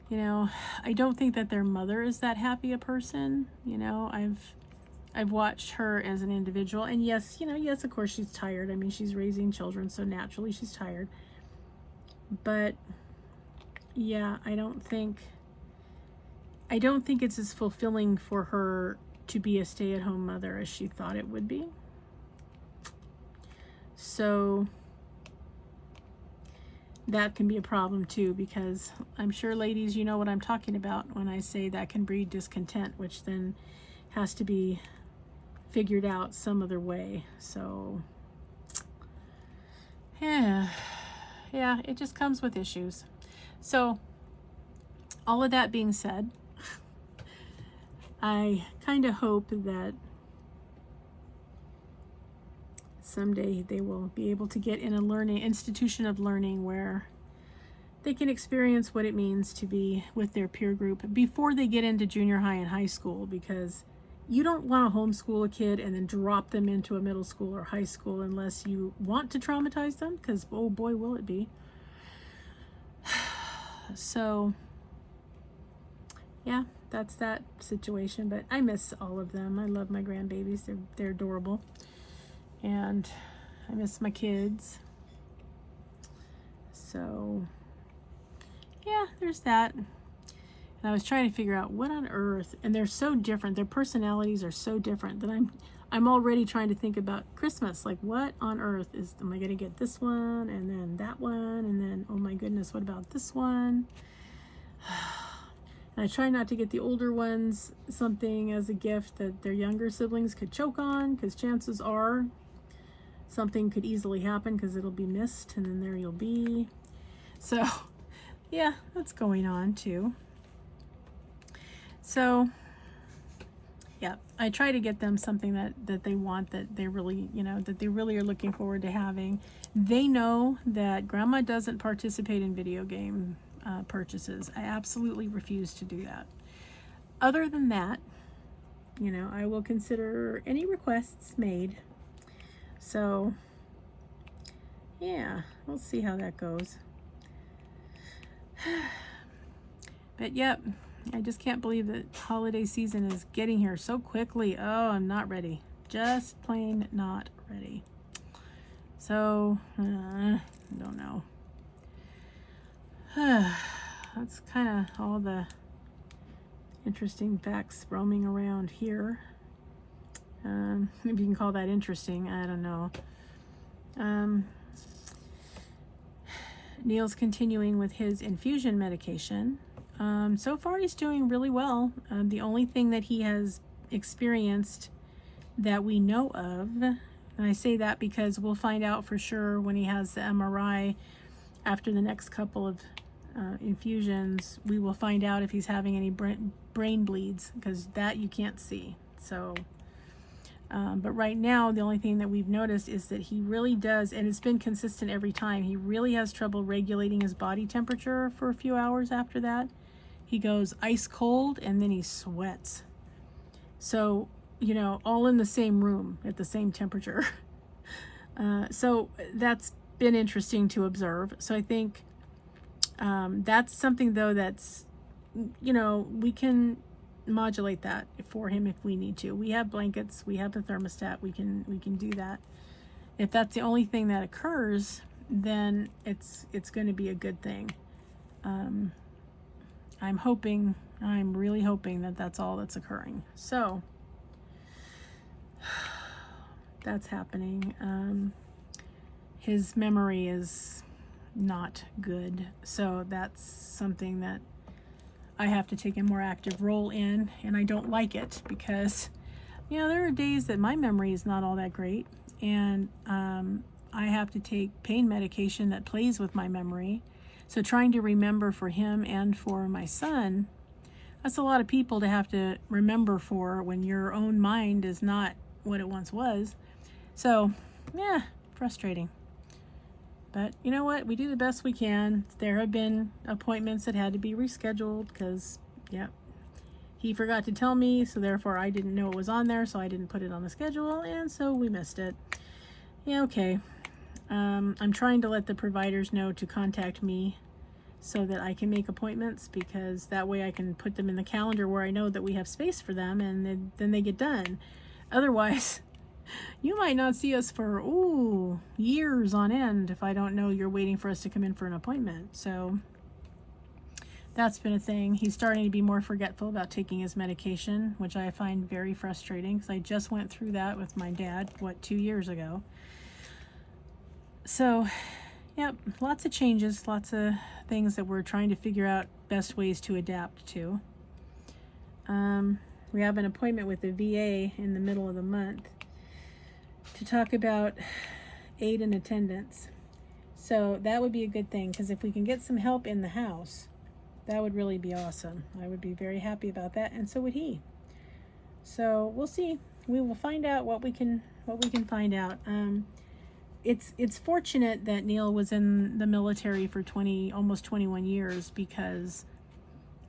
Speaker 1: you know, I don't think that their mother is that happy a person. You know, I've watched her as an individual, and yes, you know, yes, of course she's tired. I mean, she's raising children, so naturally she's tired. But yeah, I don't think it's as fulfilling for her to be a stay-at-home mother as she thought it would be. So that can be a problem too, because I'm sure, ladies, you know what I'm talking about when I say that can breed discontent, which then has to be figured out some other way. So yeah, it just comes with issues. So all of that being said, I kind of hope that someday they will be able to get in a institution of learning where they can experience what it means to be with their peer group before they get into junior high and high school, because you don't want to homeschool a kid and then drop them into a middle school or high school unless you want to traumatize them, because oh boy, will it be. So yeah, that's that situation. But I miss all of them. I love my grandbabies. They're adorable. And I miss my kids. So yeah, there's that. And I was trying to figure out what on earth, and they're so different. Their personalities are so different that I'm already trying to think about Christmas. Like, what on earth am I going to get this one, and then that one, and then, oh my goodness, what about this one? And I try not to get the older ones something as a gift that their younger siblings could choke on, because chances are something could easily happen because it'll be missed, and then there you'll be. So yeah, that's going on too. So Yeah, I try to get them something that they want, that they really, that they really are looking forward to having. They know that Grandma doesn't participate in video game purchases. I absolutely refuse to do that. Other than that, I will consider any requests made. So, yeah, we'll see how that goes. But yep, I just can't believe that holiday season is getting here so quickly. Oh, I'm not ready. Just plain not ready. So, don't know. That's kind of all the interesting facts roaming around here. If you can call that interesting, I don't know. Neil's continuing with his infusion medication. So far he's doing really well. The only thing that he has experienced that we know of, and I say that because we'll find out for sure when he has the MRI after the next couple of infusions, we will find out if he's having any brain bleeds, because that you can't see. So, but right now, the only thing that we've noticed is that he really does, and it's been consistent every time, he really has trouble regulating his body temperature for a few hours after that. He goes ice cold and then he sweats. So, all in the same room at the same temperature. So that's been interesting to observe. So I think that's something, though, that's, we can modulate that for him if we need to. We have blankets, we have the thermostat, we can do that. If that's the only thing that occurs, then it's going to be a good thing. I'm really hoping that that's all that's occurring. So that's happening. His memory is not good, so that's something that I have to take a more active role in, and I don't like it because, there are days that my memory is not all that great, and I have to take pain medication that plays with my memory. So trying to remember for him and for my son, that's a lot of people to have to remember for when your own mind is not what it once was. So, yeah, frustrating. But you know what? We do the best we can. There have been appointments that had to be rescheduled because, he forgot to tell me, so therefore I didn't know it was on there, so I didn't put it on the schedule, and so we missed it. Yeah, okay. I'm trying to let the providers know to contact me so that I can make appointments, because that way I can put them in the calendar where I know that we have space for them, and then they get done. Otherwise, you might not see us for, years on end if I don't know you're waiting for us to come in for an appointment. So that's been a thing. He's starting to be more forgetful about taking his medication, which I find very frustrating because I just went through that with my dad, 2 years ago. So, yep, lots of changes, lots of things that we're trying to figure out best ways to adapt to. We have an appointment with the VA in the middle of the month to talk about aid and attendance. So that would be a good thing, because if we can get some help in the house, that would really be awesome. I would be very happy about that, and so would he. So we'll see. We will find out what we can find out. It's fortunate that Neil was in the military for almost 21 years, because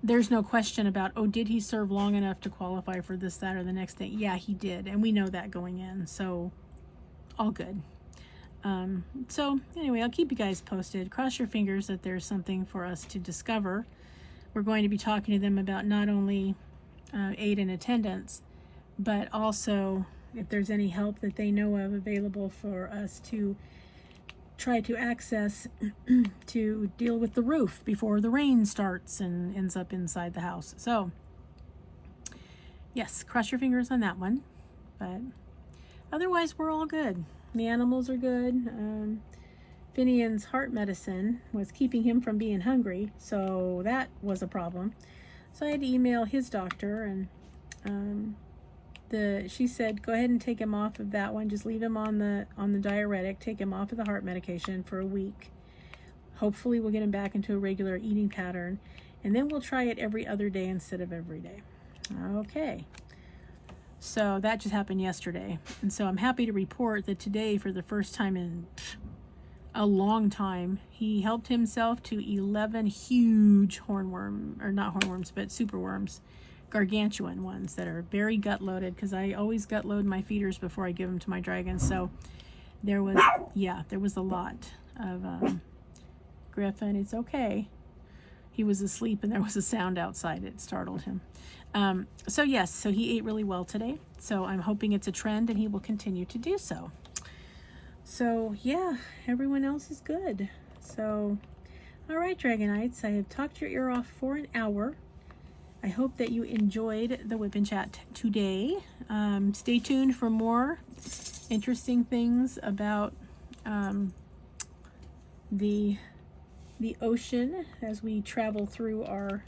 Speaker 1: there's no question about, did he serve long enough to qualify for this, that, or the next thing? Yeah, he did, and we know that going in, so all good. So anyway, I'll keep you guys posted. Cross your fingers that there's something for us to discover. We're going to be talking to them about not only aid and attendance, but also if there's any help that they know of available for us to try to access to deal with the roof before the rain starts and ends up inside the house. So yes, cross your fingers on that one. But otherwise, we're all good. The animals are good. Finnian's heart medicine was keeping him from being hungry, so that was a problem. So I had to email his doctor, and she said, go ahead and take him off of that one. Just leave him on the diuretic. Take him off of the heart medication for a week. Hopefully we'll get him back into a regular eating pattern, and then we'll try it every other day instead of every day. Okay. So that just happened yesterday. And so I'm happy to report that today, for the first time in a long time, he helped himself to 11 huge hornworm, or not hornworms, but superworms, gargantuan ones that are very gut loaded, because I always gut load my feeders before I give them to my dragons. So there was, yeah, there was a lot of Griffin. It's okay. He was asleep and there was a sound outside. It startled him. So yes, so he ate really well today. So I'm hoping it's a trend and he will continue to do so. So yeah, everyone else is good. So, all right, Dragonites, I have talked your ear off for an hour. I hope that you enjoyed the Whip and Chat today. Stay tuned for more interesting things about the ocean as we travel through our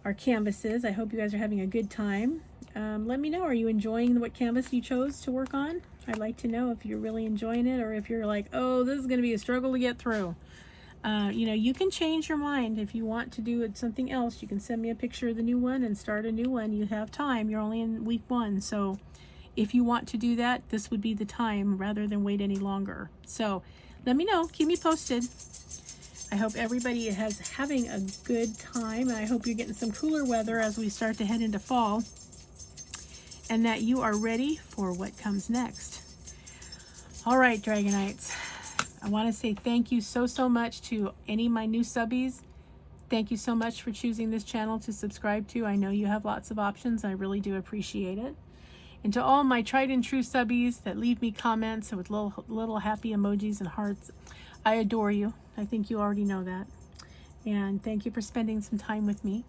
Speaker 1: our canvases. I hope you guys are having a good time. Let me know, are you enjoying what canvas you chose to work on? I'd like to know if you're really enjoying it, or if you're like, oh, this is going to be a struggle to get through. You know, you can change your mind. If you want to do it something else, you can send me a picture of the new one and start a new one. You have time. You're only in week 1. So if you want to do that, this would be the time rather than wait any longer. So let me know. Keep me posted. I hope everybody is having a good time, and I hope you're getting some cooler weather as we start to head into fall, and that you are ready for what comes next. All right, Dragonites, I want to say thank you so much to any of my new subbies. Thank you so much for choosing this channel to subscribe to. I know you have lots of options. I really do appreciate it. And to all my tried and true subbies that leave me comments with little happy emojis and hearts, I adore you. I think you already know that. And thank you for spending some time with me.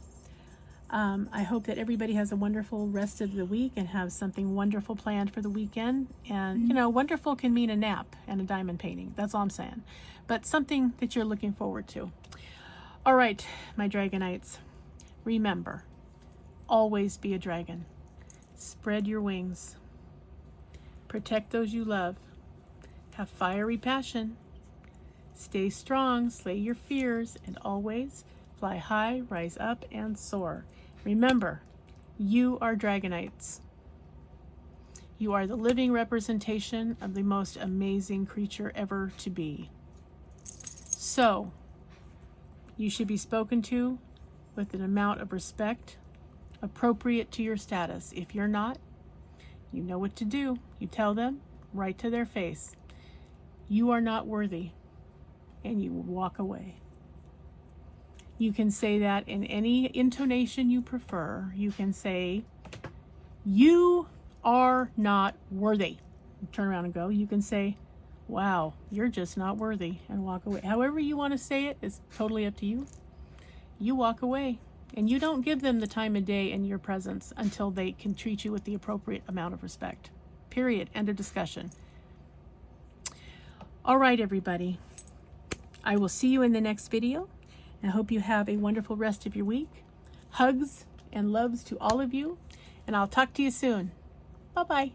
Speaker 1: I hope that everybody has a wonderful rest of the week and have something wonderful planned for the weekend. And, you know, wonderful can mean a nap and a diamond painting. That's all I'm saying. But something that you're looking forward to. All right, my Dragonites, remember, always be a dragon. Spread your wings. Protect those you love. Have fiery passion. Stay strong, slay your fears, and always fly high, rise up, and soar. Remember, you are Dragonites. You are the living representation of the most amazing creature ever to be. So, you should be spoken to with an amount of respect appropriate to your status. If you're not, you know what to do. You tell them right to their face, you are not worthy, and you walk away. You can say that in any intonation you prefer. You can say, you are not worthy. Turn around and go. You can say, wow, you're just not worthy, and walk away. However you want to say it is totally up to you. You walk away, and you don't give them the time of day in your presence until they can treat you with the appropriate amount of respect. Period. End of discussion. All right, everybody. I will see you in the next video. I hope you have a wonderful rest of your week. Hugs and loves to all of you, and I'll talk to you soon. Bye-bye.